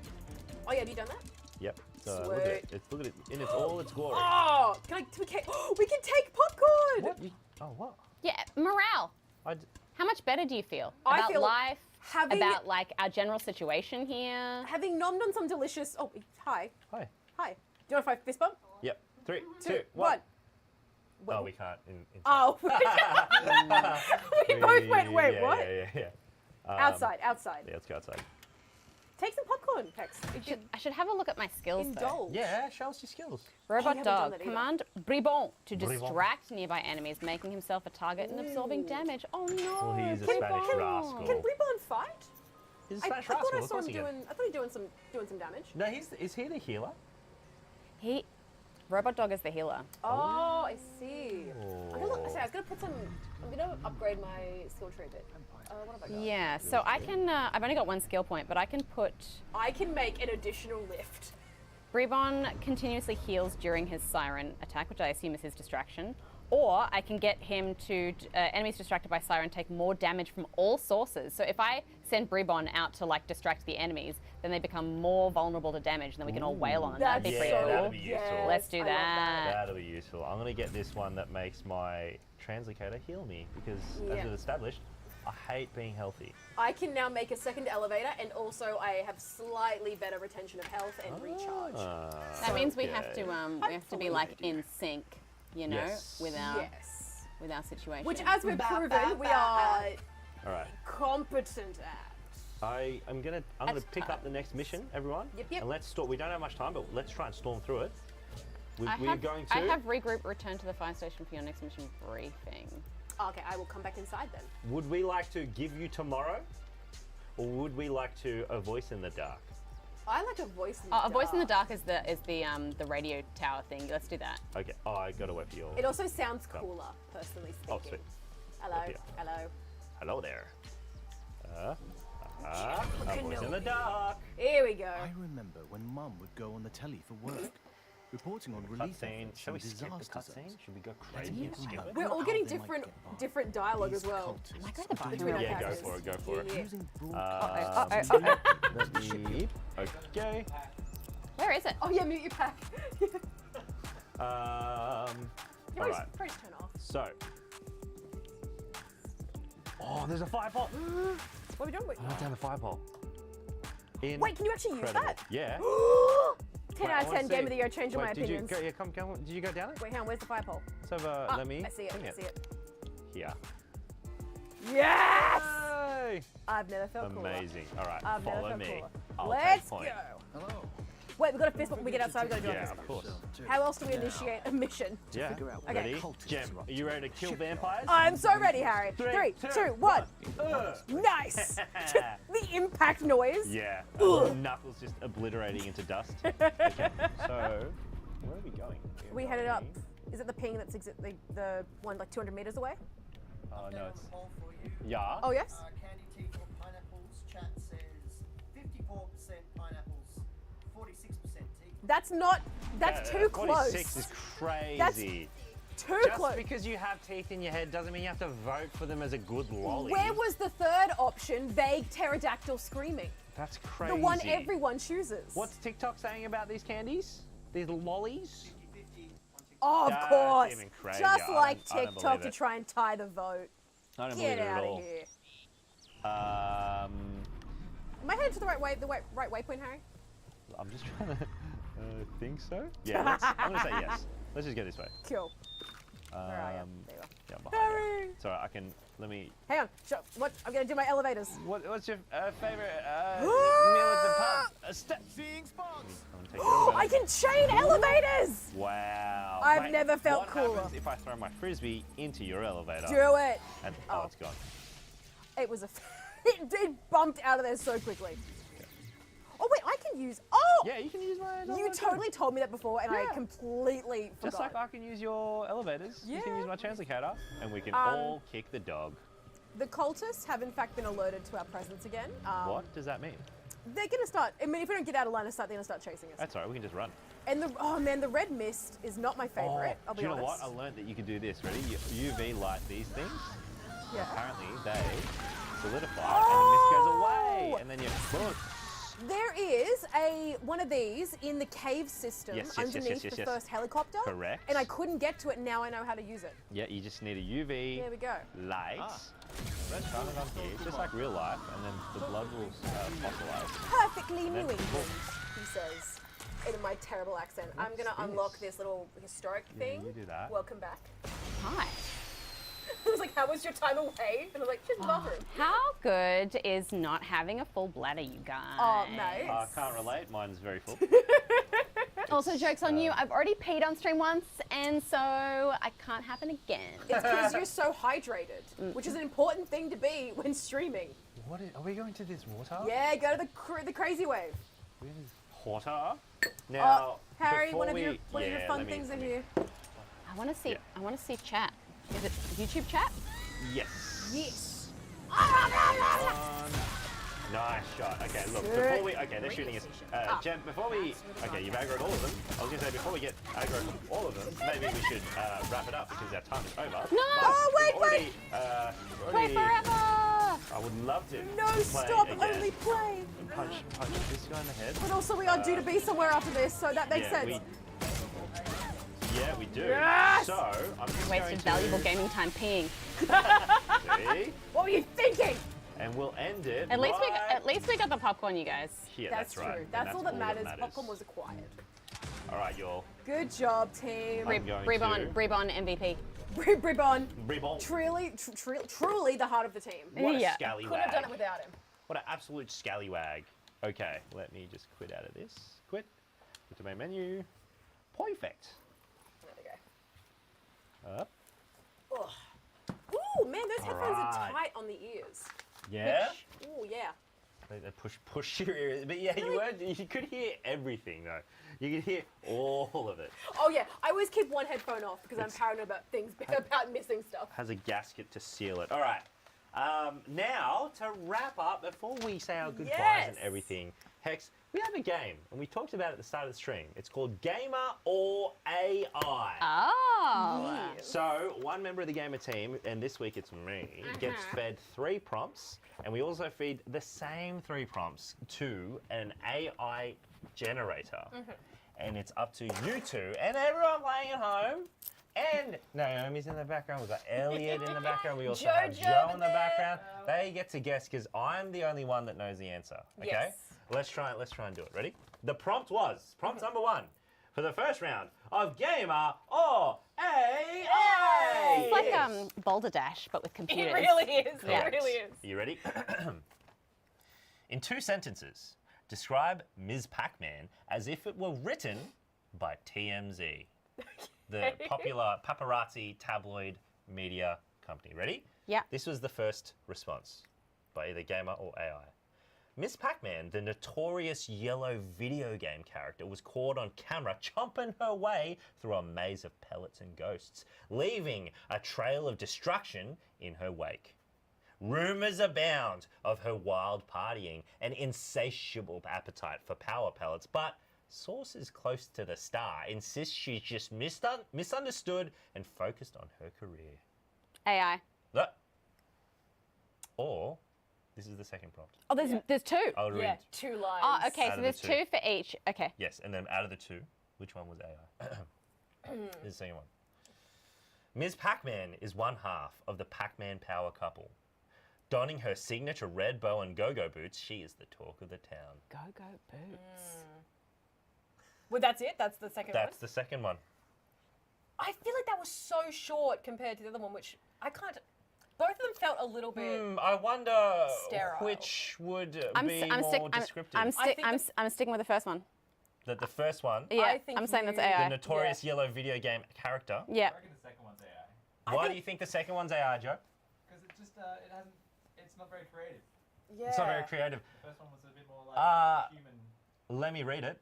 Oh yeah, have you done that? Yep. So look at it. Look at it in its all its glory. Oh, we can take popcorn. What? What? Yeah, morale. I d- How much better do you feel I about feel life? having- About like our general situation here? Having nommed on some delicious. Oh, hi, Hi. hi. Do you want to fight fist bump? Yep. 3, 2, 2, 1. 1. Oh, we can't. In Oh. we both went. Wait, yeah, what? Yeah. Outside, outside. Yeah, let's go outside. Take some popcorn, Hex. I should have a look at my skills though. Indulge. Yeah, show us your skills. Robot haven't done dog. that either. Command Bribon to Bribon. distract nearby enemies, making himself a target and absorbing damage. Oh no! Well, he's a Bribon. Spanish rascal. Can Reborn fight? He's a I Spanish thought rascal. I Of saw course him he can. doing. I thought he doing some damage. No, is he the healer? He Robot dog is the healer. Oh, I see. I'm gonna look, sorry, I was gonna put some. I'm gonna upgrade my skill tree a bit. What have I got? Yeah, so I can, I've only got 1 skill point, but I can put, I can make an additional lift. Brebon continuously heals during his siren attack, which I assume is his distraction. Or I can get him to, enemies distracted by siren take more damage from all sources. So if I send Brebon out to like distract the enemies, then they become more vulnerable to damage and then we can all wail on them. That'd be That's pretty Yeah, cool. that'd be useful. Yes, Let's do I love that. That'll be useful. I'm gonna get this one that makes my translocator heal me because, as Yeah. we've established, I hate being healthy. I can now make a second elevator, and also I have slightly better retention of health and recharge. That means we have okay. to be like in sync, you know, Yes. with our Yes. situation. Which, as we've proven, we are All right. competent at. I'm gonna pick up the next mission, everyone. Yep, yep. And let's storm. We don't have much time, but let's try and storm through it. We're I going to. have regroup return to the fire station for your next mission briefing. Okay, I will come back inside then. Would we like to give you tomorrow, or would we like to a voice in the dark? I like a voice in the Oh, dark. a voice in the dark is the radio tower thing. Let's do that. Okay. Oh, I gotta wait for your. It also sounds cooler, personally speaking. Oh, sweet. Hello, Yeah. hello. Hello there. A voice in the dark. Here we go. I remember when Mum would go on the telly for work, reporting on relief Cutscene. efforts Shall we in skip the disaster cutscene? zones. Should we go Letting crazy and people skip know it? We're all how getting they might different get by. different dialogue These as well. cultists Am I going to are bathroom? Between our Yeah, go characters. for it. Go for it. Yeah. using Um, broadcasts Sleep. Okay. Where is it? Oh yeah, mute your pack. All right. Probably just turn it off. So. Oh, there's a fire pole. What are we doing? Wait, I went down the fire pole. wait, can you actually use Incredible. that? Yeah. 10 Wait, I out of wanna 10, game see. of the year, changing Wait, my did opinions. You go, yeah, come. Did you go down it? Wait, hang on, where's the fire pole? It's over. Ah, let me. I see it, bring I see it. Here. Yes! Yay! I've never felt cooler. Amazing. All right, I've never follow felt me. cooler. I'll Let's take point. go. Hello. Wait, we've got a fist bump when we get outside, we've got to do a Yeah, fist of bump. course. How else do we initiate a mission? Yeah. Figure out Okay. where Ready? cultists Gem, are up are you to. ready to kill vampires? I'm so ready, Harry. Three, Three, two, two, one. Uh. Nice. The impact noise. Yeah. Knuckles just obliterating into dust. Okay. So, where are we going? We headed up. Is it the ping that's the one like 200 meters away? Oh no, it's Poll for you. yeah. Oh yes. Candy tea for pineapples. Chat says 54% pineapples, 46% tea. That's not. That's too 46 close. is crazy. That's too Just close. because you have teeth in your head doesn't mean you have to vote for them as a good lolly. Where was the third option? Vague pterodactyl screaming. That's crazy. The one everyone chooses. What's TikTok saying about these candies? These lollies? 50-50 Oh, of That's course. even crazier. Just I like don't TikTok believe to it. try and tie the vote. I don't Get believe it at out all. of here. Um, Am I headed to the right waypoint, Harry? I'm just trying to think so. Yeah, I'm gonna say yes. Let's just go this way. Cool. Where are you? There you are. Yeah, behind you. Harry! Sorry, I can. Let me. Hang on. What? I'm gonna do my elevators. What's your favorite meal at the pub? Seeing spots. I'm gonna take you over. I can chain elevators! Wow. I've Wait, never felt what cooler. happens if I throw my frisbee into your elevator? Do it. And, Oh. it's gone. It was a. It bumped out of there so quickly. Oh wait, I can use. Oh! Yeah, you can use my elevator. You totally told me that before, and I Yeah. completely forgot. Just like I can use your elevators, you can Yeah. use my translocator, and we can all kick the dog. The cultists have in fact been alerted to our presence again. What does that mean? They're gonna start. I mean, if we don't get out of line of sight, they're gonna start chasing us. That's all right, we can just run. And the red mist is not my favorite. I'll be do you know honest. what? I learned that you can do this. Ready? You UV light these things. Yeah. Apparently, they solidify, and the mist goes away, and then you. There is one of these in the cave system Yes, yes, yes, underneath yes, the yes. first helicopter. Correct. And I couldn't get to it, and now I know how to use it. Yeah, you just need a UV There we go. light. Shine it on here, just like real life, and then the blood will fossilize. Perfectly New England, he says, in my terrible accent. I'm gonna What's unlock this? this little historic Yeah, thing. you do that. Welcome back. Hi. I was like, how was your time away? And I was like, just bathroom. How good is not having a full bladder, you guys? Oh, mate. Can't relate. Mine's very full. Also, joke's on you. I've already peed on stream once, and so I can't happen again. It's because you're so hydrated, which is an important thing to be when streaming. What is, are we going to this water? Yeah, go to the crazy wave. Water. Now, Harry, before one of your yeah, fun let me- things are let me- here. I want to see. Yeah. I want to see chat. Is it YouTube chat? Yes. Yes. One. Nice shot. Okay, look, before we, okay, they're shooting us. Jem, before we, okay, you've aggroed all of them. I was going to say, before we get aggro from all of them, maybe we should wrap it up because our time is over. No! But Oh, wait, we've already, Play forever. I would love to No, play stop, again. only play. Punch this guy in the head. But also we are due to be somewhere after this, so that makes sense. Yeah, we do. Yes! So, I'm just Wasted going to... valuable gaming time peeing. See? What were you thinking? And we'll end it At least right we got the popcorn, you guys. here. That's right. true. And That's all that matters. Popcorn was acquired. All right, y'all. Good job, team. I'm going Brebon MVP. Bribon. Reball. Truly the heart of the team. What a Yeah. scallywag. Couldn't have done it without him. What an absolute scallywag. Okay, let me just quit out of this. Quit. Go to main menu. Perfect. There we go. Up. Ooh, man, those headphones are Alright. tight on the ears. Yeah. Ooh, yeah. They push your ears. But yeah, you could hear everything though. You could hear all of it. Oh yeah, I always keep one headphone off because I'm paranoid about things, about missing stuff. Has a gasket to seal it. All right. Now to wrap up before we say our goodbyes and Yes. everything, Hex, we have a game and we talked about it at the start of the stream. It's called Gamer or AI. Oh. So one member of the gamer team, and this week it's me, gets fed 3 prompts, and we also feed the same 3 prompts to an AI generator. And it's up to you two and everyone playing at home. And Naomi's in the background. We've got Elliot in the background. We also have Jojo Joe in the there. background. They get to guess because I'm the only one that knows the answer. Okay. Yes. Let's try and do it. Ready? The prompt was number 1 for the first round of Gamer or AI. It's like Boulder Dash, but with computers. It really is. Yeah. It really is. Are you ready? In 2 sentences, describe Ms. Pac-Man as if it were written by TMZ, the popular paparazzi tabloid media company. Ready? Yeah. This was the first response by either Gamer or AI. Miss Pac-Man, the notorious yellow video game character, was caught on camera chomping her way through a maze of pellets and ghosts, leaving a trail of destruction in her wake. Rumors abound of her wild partying and insatiable appetite for power pellets, but sources close to the star insist she's just misunderstood and focused on her career. AI. Look. Or, this is the second prompt. Oh, there's 2. I'll read. Yeah, 2 lines. Oh, okay. Out So of there's the 2 2. for each. Okay. Yes, and then out of the 2, which one was AI? This is the second one. Ms. Pac-Man is one half of the Pac-Man power couple. Donning her signature red bow and go-go boots, she is the talk of the town. Go boots. Well, that's it? That's the second one? That's the second one. I feel like that was so short compared to the other one, which I can't... Both of them felt a little bit... I wonder Sterile. which would be I'm more descriptive. I'm sticking with the first one. That the first one, Yeah. I think I'm saying that's you- the AI. notorious yellow video game character. Yeah. I reckon the second one's AI. Why do you think the second one's AI, Joe? Because it just, it's not very creative. Yeah. It's not very creative. The first one was a bit more like human. Let me read it.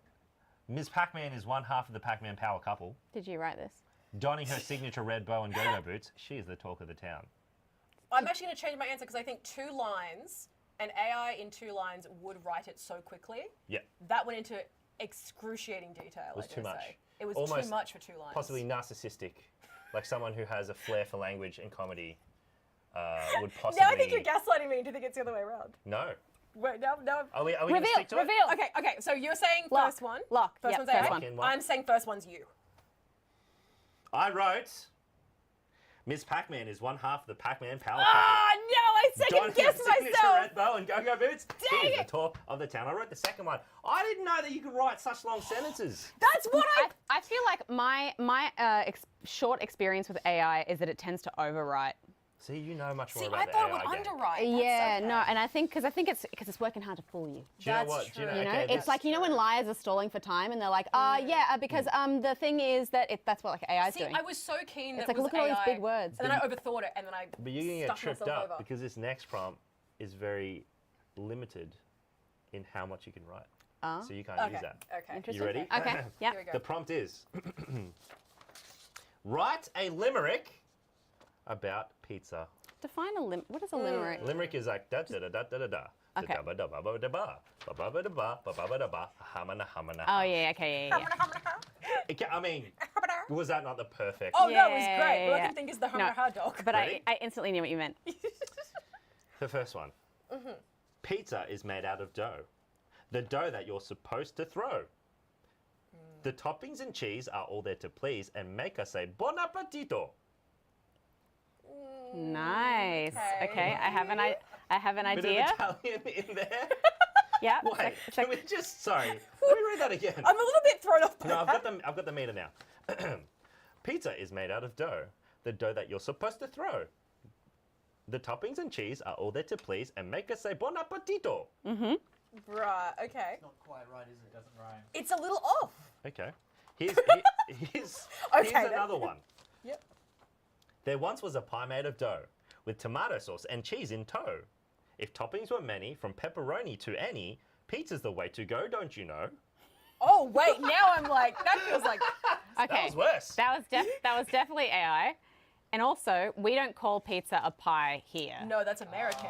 Ms. Pac-Man is one half of the Pac-Man power couple. Did you write this? Donning her signature red bow and go-go boots, she is the talk of the town. I'm actually going to change my answer because I think 2 lines, an AI in 2 lines would write it so quickly. Yeah, That went into excruciating detail. it was I too dare much. say. It was Almost too much for 2 lines. possibly narcissistic, like someone who has a flair for language and comedy would possibly. Now I think you're gaslighting me. Do you think it's the other way around? No. Wait, no. Are we going to stick to it? Reveal. Okay. So you're saying Lock. first one. Lock. First Yep, one's first AI. one. Second one. I'm saying first one's you. I wrote. Ms. Pac-Man is one half of the Pac-Man power couple. Ah, no! I second guessed signature myself. red bow and go-go boots. She Dang is the it. talk of the town. I wrote the second one. I didn't know that you could write such long sentences. That's what I feel like my short experience with AI is that it tends to overwrite. See, you know much more See, about I the thought AI it would game. underwrite. Yeah, That's no, okay. and I think it's working hard to fool you. Do you know That's what? Do you know, true. You know, okay, it's this- like, you know when liars are stalling for time and they're like, because the thing is that that's what like AI's See, doing. I was so keen that It's like, it was look at all these AI, big words. and then I overthought it, and then I But you're going to get stuck tripped myself up over. because this next prompt is very limited in how much you can write. Oh. so you can't Okay. use that. Okay. Interesting. You ready? Okay. Yeah. Here we go. The prompt is write a limerick about pizza. Define a What is a limerick? Limerick is like da da da da da da da. Okay. Da ba da ba ba da ba ba ba ba da ba ba ba ba da ba hamana hamana. Oh yeah. Okay. Yeah. I mean, was that not the perfect? Oh, no, it was Yeah, great. All I yeah. can think is the No. hard dog. But Ready? I instantly knew what you meant. The first one. Pizza is made out of dough. The dough that you're supposed to throw. The toppings and cheese are all there to please and make us say bon appetito. Nice. Okay. Okay. I have an Bit idea. of Italian in there. Yeah. Wait, can we just, sorry, let me read that again. I'm a little bit thrown off by No, that. I've got the meter now. Pizza is made out of dough. The dough that you're supposed to throw. The toppings and cheese are all there to please and make us say bon appetito. Right, okay. Not quite right, is it? Doesn't rhyme. It's a little off. Okay. Here's Okay, then. another one. Yep. There once was a pie made of dough with tomato sauce and cheese in tow. If toppings were many, from pepperoni to any, pizza's the way to go, don't you know? Oh, wait, now I'm like, that feels like, Okay. That was worse. That was definitely AI. And also, we don't call pizza a pie here. no, that's American.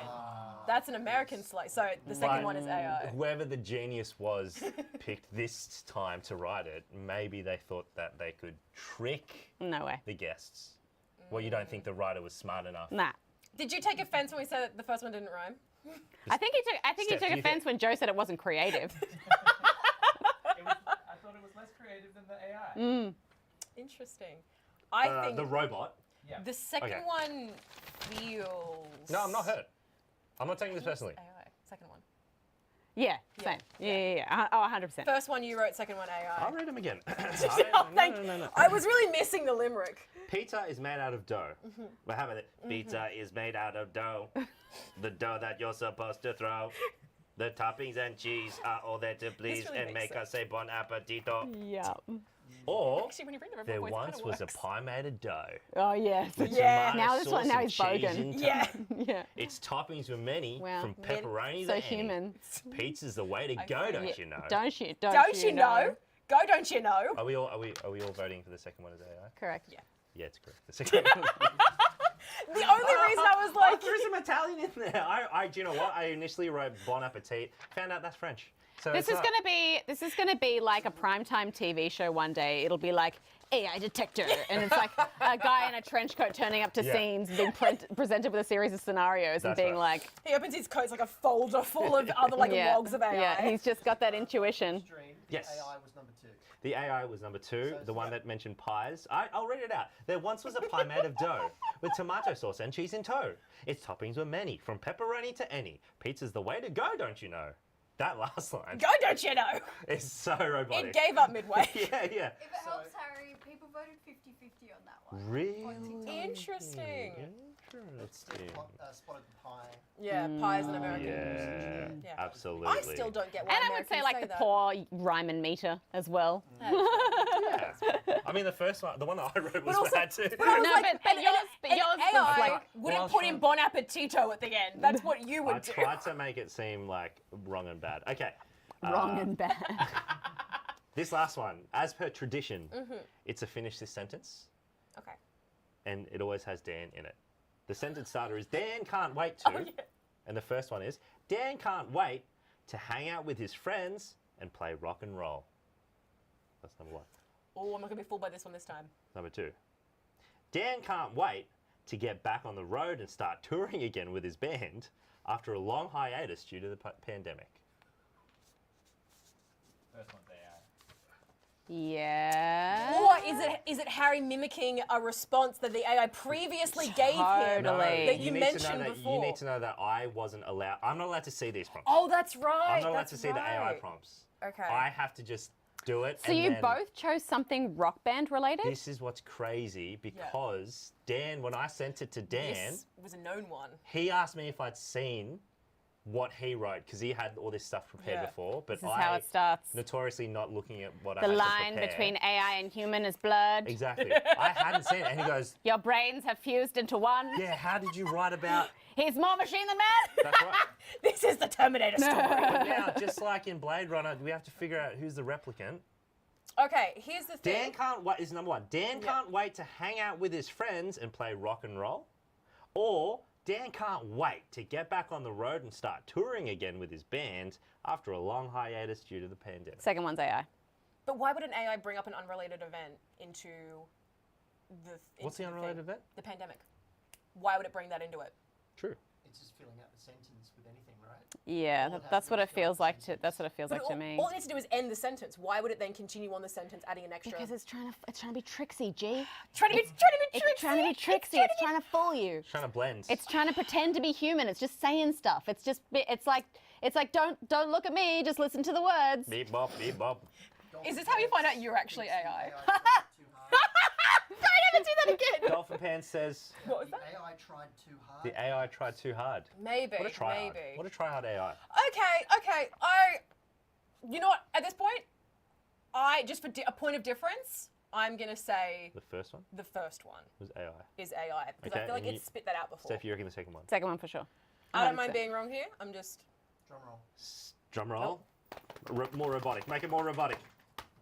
That's an American slice. So the second But one is AI. Whoever the genius was picked this time to write it. Maybe they thought that they could trick No way. the guests. Well, you don't think the writer was smart enough? Nah. Did you take offense when we said that the first one didn't rhyme? I think he Steph, took you offense when Joe said it wasn't creative. I thought it was less creative than the AI. Interesting. I think The robot. Yeah. the second Okay. one feels. No, I'm not hurt. I'm not taking this personally. AI. Second one. Yeah. Same. Yeah. Oh, 100%. First one you wrote, second one AI. I'll read them again. Oh, thank you. I was really missing the limerick. Pizza is made out of dough. Well, how about it? Pizza is made out of dough. The dough that you're supposed to throw. The toppings and cheese are all there to please really and makes make us say bon appetito. Yeah. Or Actually, when you read the there voice, it once kinda was a works. pie made of dough. Oh yes. with Yeah. tomato Now this sauce one. Now and he's cheese bogan. in tow. Yeah. Yeah. Its toppings were many, Wow. from pepperoni So to human. any. Pizza's the way to go, don't you know? Don't you? Don't you know? Go, don't you know? Are we all voting for the second one as AI? Correct. Yeah. Yeah, it's correct. The second one. The only reason I was like, There's some Italian in there. Do you know what? I initially wrote bon appetit. Found out that's French. So This it's is not. gonna be like a primetime TV show one day. It'll be like AI detector, and it's like a guy in a trench coat turning up to Yeah. scenes, being presented with a series of scenarios, and That's being right. like, he opens his coat, it's like a folder full of other like logs of AI. yeah, he's just got that intuition. Stream, Yes. AI was number 2. The AI was number 2, So the one yeah. that mentioned pies. I'll read it out. There once was a pie made of dough with tomato sauce and cheese in tow. Its toppings were many, from pepperoni to any. Pizza's the way to go, don't you know? That last line Go, don't you know? is so robotic. It gave up midway. Yeah, yeah. If it helps, Harry, people voted 50-50 on that one. Really? On TikTok. Interesting. Interesting. Spotted the pie. Yeah, pie is an American. Yeah, Yeah. absolutely. I still don't get why And I would say Americans like say the that. poor rhyme and meter as well. Yeah. I mean, the first one, the one that I wrote was also- bad too. But I was No, like, but yours was AI like- wouldn't Well, put in Bon Appetito at the end. That's what you would I do. tried to make it seem like wrong and bad. Okay. Wrong and bad. This last one, as per tradition, it's a finish this sentence, Okay. and it always has Dan in it. The sentence starter is Dan can't wait to, Oh, yeah. and the first one is Dan can't wait to hang out with his friends and play rock and roll. That's number 1. Oh, I'm not gonna be fooled by this one this time. Number 2. Dan can't wait to get back on the road and start touring again with his band after a long hiatus due to the pandemic. First one's AI. Yeah. Or is it Harry mimicking a response that the AI previously gave him Totally. that you need mentioned to know that, before? You need to know that I wasn't allowed. I'm not allowed to see these prompts. Oh, that's right. I'm not allowed that's to see the AI right. prompts. Okay. I have to just do it. So and you then both chose something rock band related? This is what's crazy because Dan, when I sent it to Dan, This was a known one. he asked me if I'd seen what he wrote because he had all this stuff prepared Yeah. before. But This is how it starts. notoriously not looking at what I The had line to prepare. between AI and human is blurred. Exactly. I hadn't seen it, and he goes, Your brains have fused into one. "Yeah, how did you write about?" He's more machine than man. That's right. This is the Terminator story. But now, just like in Blade Runner, we have to figure out who's the replicant. Okay, here's the thing. Dan can't wait. Is number one. Dan can't wait to hang out with his friends and play rock and roll, or Dan can't wait to get back on the road and start touring again with his band after a long hiatus due to the pandemic. Second one's AI. But why would an AI bring up an unrelated event into the? What's the into unrelated thing? event? The pandemic. Why would it bring that into it? True. It's just filling out the sentence with anything, right? Yeah, All it has that's to what do it is fill out feels the like to. sentence. That's what it feels But like to me. all it needs to do is end the sentence. Why would it then continue on the sentence, adding an extra? Because it's trying to be tricksy, G. trying to be It's tricksy. trying to be tricksy. It's trying to fool you. Trying to blend. It's trying to pretend to be human. It's just saying stuff. It's like don't look at me. Just listen to the words. beep bop, beep bop. Is this how you find out you're actually AI? I never do that again. Dolphin Pan says What was The that? AI tried too hard. the AI tried too hard. Maybe. What a tryhard. Maybe. What a tryhard AI. Okay. You know what? At this point, just for a point of difference, I'm gonna say The first one the first one was AI. is AI because Okay, I feel like and it's spit that out before. Steph, you reckon the second one? Second one for sure. I don't mind 100%. being wrong here. I'm just. Drum roll. Drum roll. More robotic. Make it more robotic.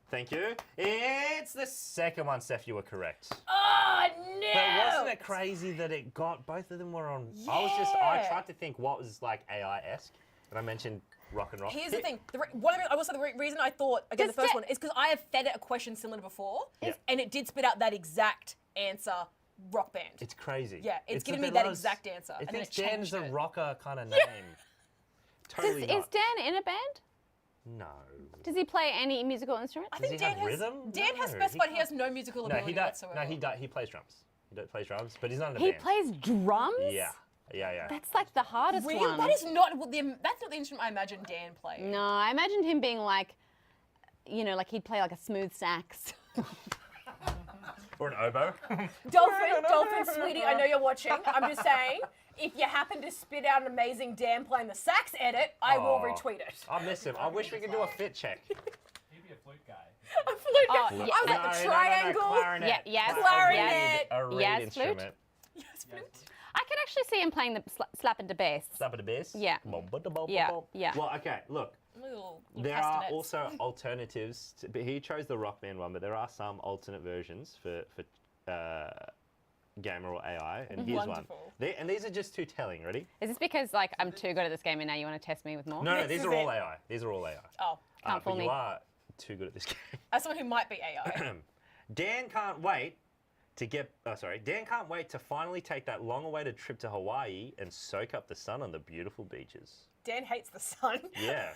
Thank you. It's the second one, Steph. You were correct. Oh no! But wasn't it crazy that it got both of them were on? I Yeah. tried to think what was like AI-esque, and I mentioned rock and roll. Here's the thing. I will say the reason I thought again the Just first to- one is because I have fed it a question similar to before, Yeah. and it did spit out that exact answer. Rock band. It's crazy. Yeah, it's a giving me bit that loves- exact answer, It and then thinks it Dan's changed a it. rocker kind of name. Totally Is not. Dan in a band? No. Does he play any musical instrument? I Does think he Dan have has rhythm? Dan has No, specified he he has no musical No, ability he does. whatsoever. No, he does. He plays drums. He plays drums, but he's not in a He band. plays drums? Yeah. That's like the hardest Really? one. That is not that's not the instrument I imagine Dan played. No, I imagined him being like, like he'd play like a smooth sax. Or an oboe. Dolphin, sweetie, I know you're watching. I'm just saying, if you happen to spit out an amazing Dan playing the sax edit, I will Aw. retweet it. I miss him. I wish we could do a fit check. He'd be a flute guy. A flute. Oh, I yeah. was like the No, triangle. clarinet. Yeah, yes, Clarinet. A reed Yes, instrument. Yes, flute. I can actually see him playing the slap into bass. Slap of the bass. Yeah. Yeah. Yeah. Well, okay. Look, Little there are castanets. also alternatives. But he chose the rock band one, but there are some alternate versions for gamer or AI, and here's Wonderful. one. And these are just too telling. Ready? Is this because like I'm too good at this game and now you want to test me with more? No, This these is are all it. AI. These are all AI. Oh, Can't fool but me. you are too good at this game. as someone who might be AI. Dan can't wait to Dan can't wait to finally take that long-awaited trip to Hawaii and soak up the sun on the beautiful beaches. Dan hates the sun. Yeah.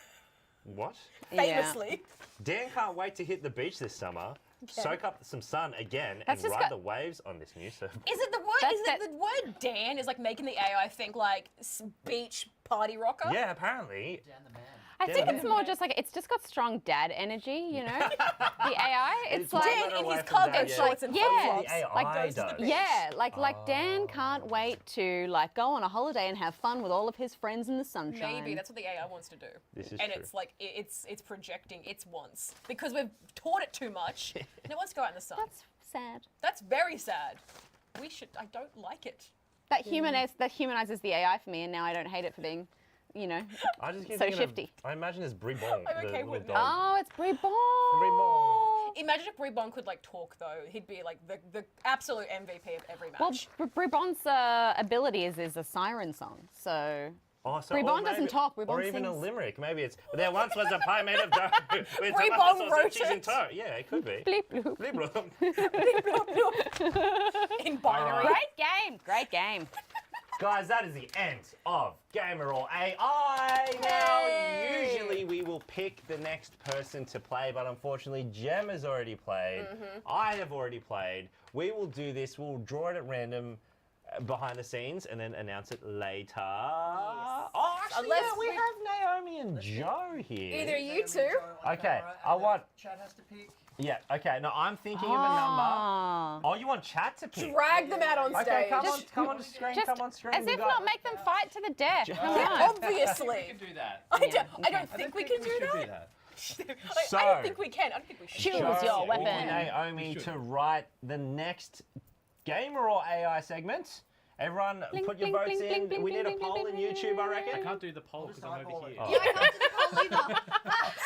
What? Yeah. Famously. Dan can't wait to hit the beach this summer, soak up some sun again, That's and just ride got- the waves on this new surf. Is it the word? That's Is it the word Dan is like making the AI think like beach party rocker? Yeah, apparently. Dan the man. I think Yeah. it's more just like it's just got strong dad energy, the AI. It's one like letter Dan in away his from cargo dad, yeah. shorts and Yeah. flip-flops. The AI like goes to does. the beach. yeah, like Dan can't wait to like go on a holiday and have fun with all of his friends in the sunshine. Maybe that's what the AI wants to do. This is and true. it's like it's projecting its wants because we've taught it too much. And it wants to go out in the sun. That's sad. That's very sad. I don't like it. That humanizes the AI for me, and now I don't hate it for being, I just keep so thinking of- shifty. I imagine it's Brie Bong, I'm the okay little with dog. that. Oh, it's Brie Bong. Brie Bong. Imagine if Brie Bong could like talk though. He'd be like the absolute MVP of every Well, match. Brie Bong's ability is a siren song, so Oh, so, Brie or Bong doesn't maybe- talk, Brie Or Bong even a sings. limerick. Maybe it's there once was a pie made of dough with Brie tomato Bong sauce wrote and cheese and it. toast. Yeah, it could be. bleep bloop. Brie Bong. In binary. Great game. Guys, that is the end of Gamer or AI. Now, Yay! usually we will pick the next person to play, but unfortunately, Jem has already played. I have already played. We will do this. We'll draw it at random behind the scenes and then announce it later. Oh, actually, Unless yeah, we we- have Naomi and Joe here. Either you two. Joe on Okay, camera, I and want- Chad has to pick. Yeah, okay. No, I'm thinking of a number. Oh, you want chat to pick? Drag them out on Okay, stage. come on the screen, Just come on screen. as We if got- not make them fight to the death. Come Yeah, on. obviously. We can do that. I don't think we can do that. So- I don't think we can. I don't think we should. Choose Joe your or weapon. Naomi to write the next gamer or AI segment. Everyone, Bling, put your bling, votes bling, in. bling, we bling, need a bling, poll bling, in YouTube, I I reckon. can't do the poll because I'm over here. Yeah, I can't do the poll either.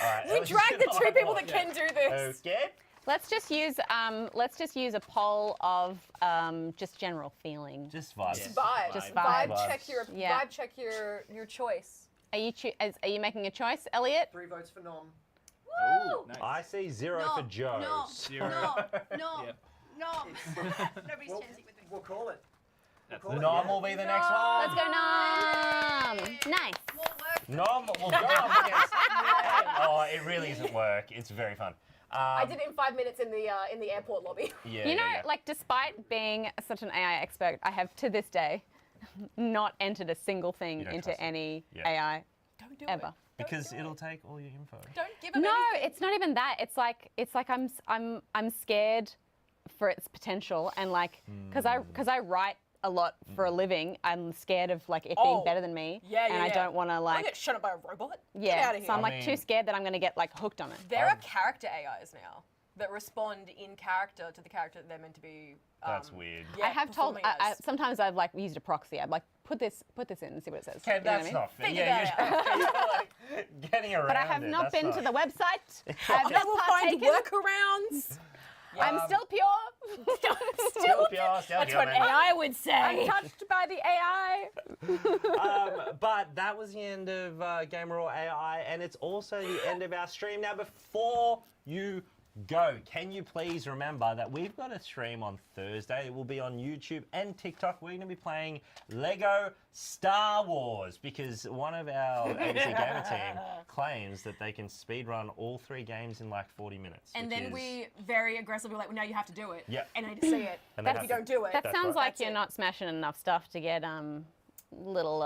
All right, We let's dragged the just- two people that can do this. Okay. Let's just use a poll of just general feeling. Just vibes. Yes. Vibe. Just Vibe vibes. check your Yeah. vibe check your choice. Are you making a choice, Elliot? 3 votes for Nom. Woo! Nice. I see 0 No, for Joe. no, Zero. no, Yep. no. Nobody's We'll, chancing with me. we'll call it. That's We'll it. call it, Nom will be the next one. Let's go, Nom. Nice. More work. Nom will go up against. Oh, it really isn't work. It's very fun. I did it in 5 minutes in the airport lobby. Yeah, You know, yeah, yeah. like despite being such an AI expert, I have to this day not entered a single thing You don't into trust it. any Yeah. AI Don't do ever. it. Because it'll take all your info. Don't give them No, anything. it's not even that. It's like I'm scared for its potential, and like because I write a lot for a living, I'm scared of like it being Oh. better than me. Yeah, and I don't want to I like get shot up by a robot. Get yeah. out of here. So I'm I like too mean- scared that I'm gonna get like hooked on it. There are character AIs now that respond in character to the character that they're meant to be. That's weird. Yeah, I have told. performing as. Sometimes I've like used a proxy. I'd like put this in and see what it says. Okay, You know what I that's mean? not fair. Figure Yeah, that you're like getting around But I have it. not That's been to the website. I've I not will find partaken. workarounds. I'm still pure. Still pure, still That's pure, what man. AI would say. Untouched by the AI. But that was the end of Gamer or AI, and it's also the end of our stream. Now, before you go, can you please remember that we've got a stream on Thursday? It will be on YouTube and TikTok. We're going to be playing Lego Star Wars because one of our ABC Gamer team claims that they can speedrun all 3 games in like 40 minutes. And which then is- we very aggressively were like, well, now you have to do it. Yeah. And I need to see it. And they If have you to- don't do it. That That's sounds right. like That's you're it. not smashing enough stuff to get little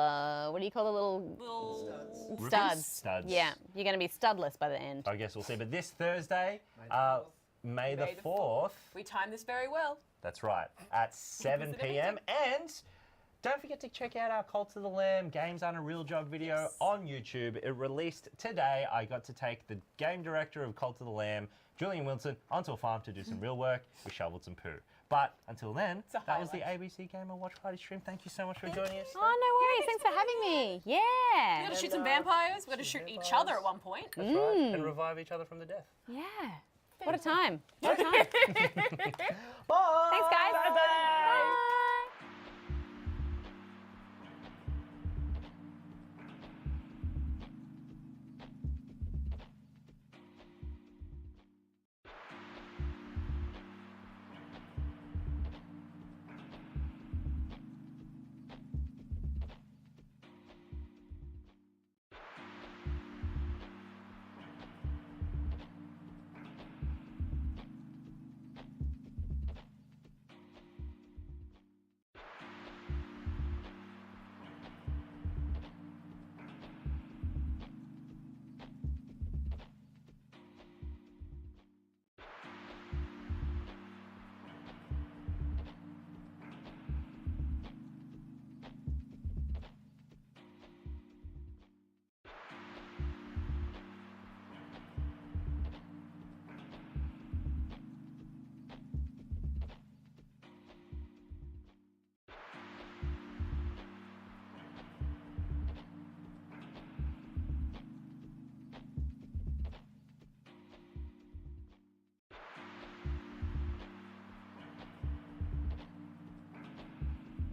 what do you call the little studs? Studs. Yeah, you're going to be studless by the end. I guess we'll see. But this Thursday, May the May the 4th, We timed this very well. that's right, at 7 p.m. And don't forget to check out our Cult of the Lamb Games Aren't a Real Job video on YouTube. It released today. I got to take the game director of Cult of the Lamb, Julian Wilson, onto a farm to do some real work. We shoveled some poo. But until then, a that was the highlight. ABC Gamer Watch Party stream. Thank you so much for joining us. Oh, no worries. Thanks for having me. We Yeah. gotta shoot some vampires. We gotta shoot each other at one point. That's right. And revive each other from the death. Yeah. What a time. What a time. Bye. Thanks, guys. Bye.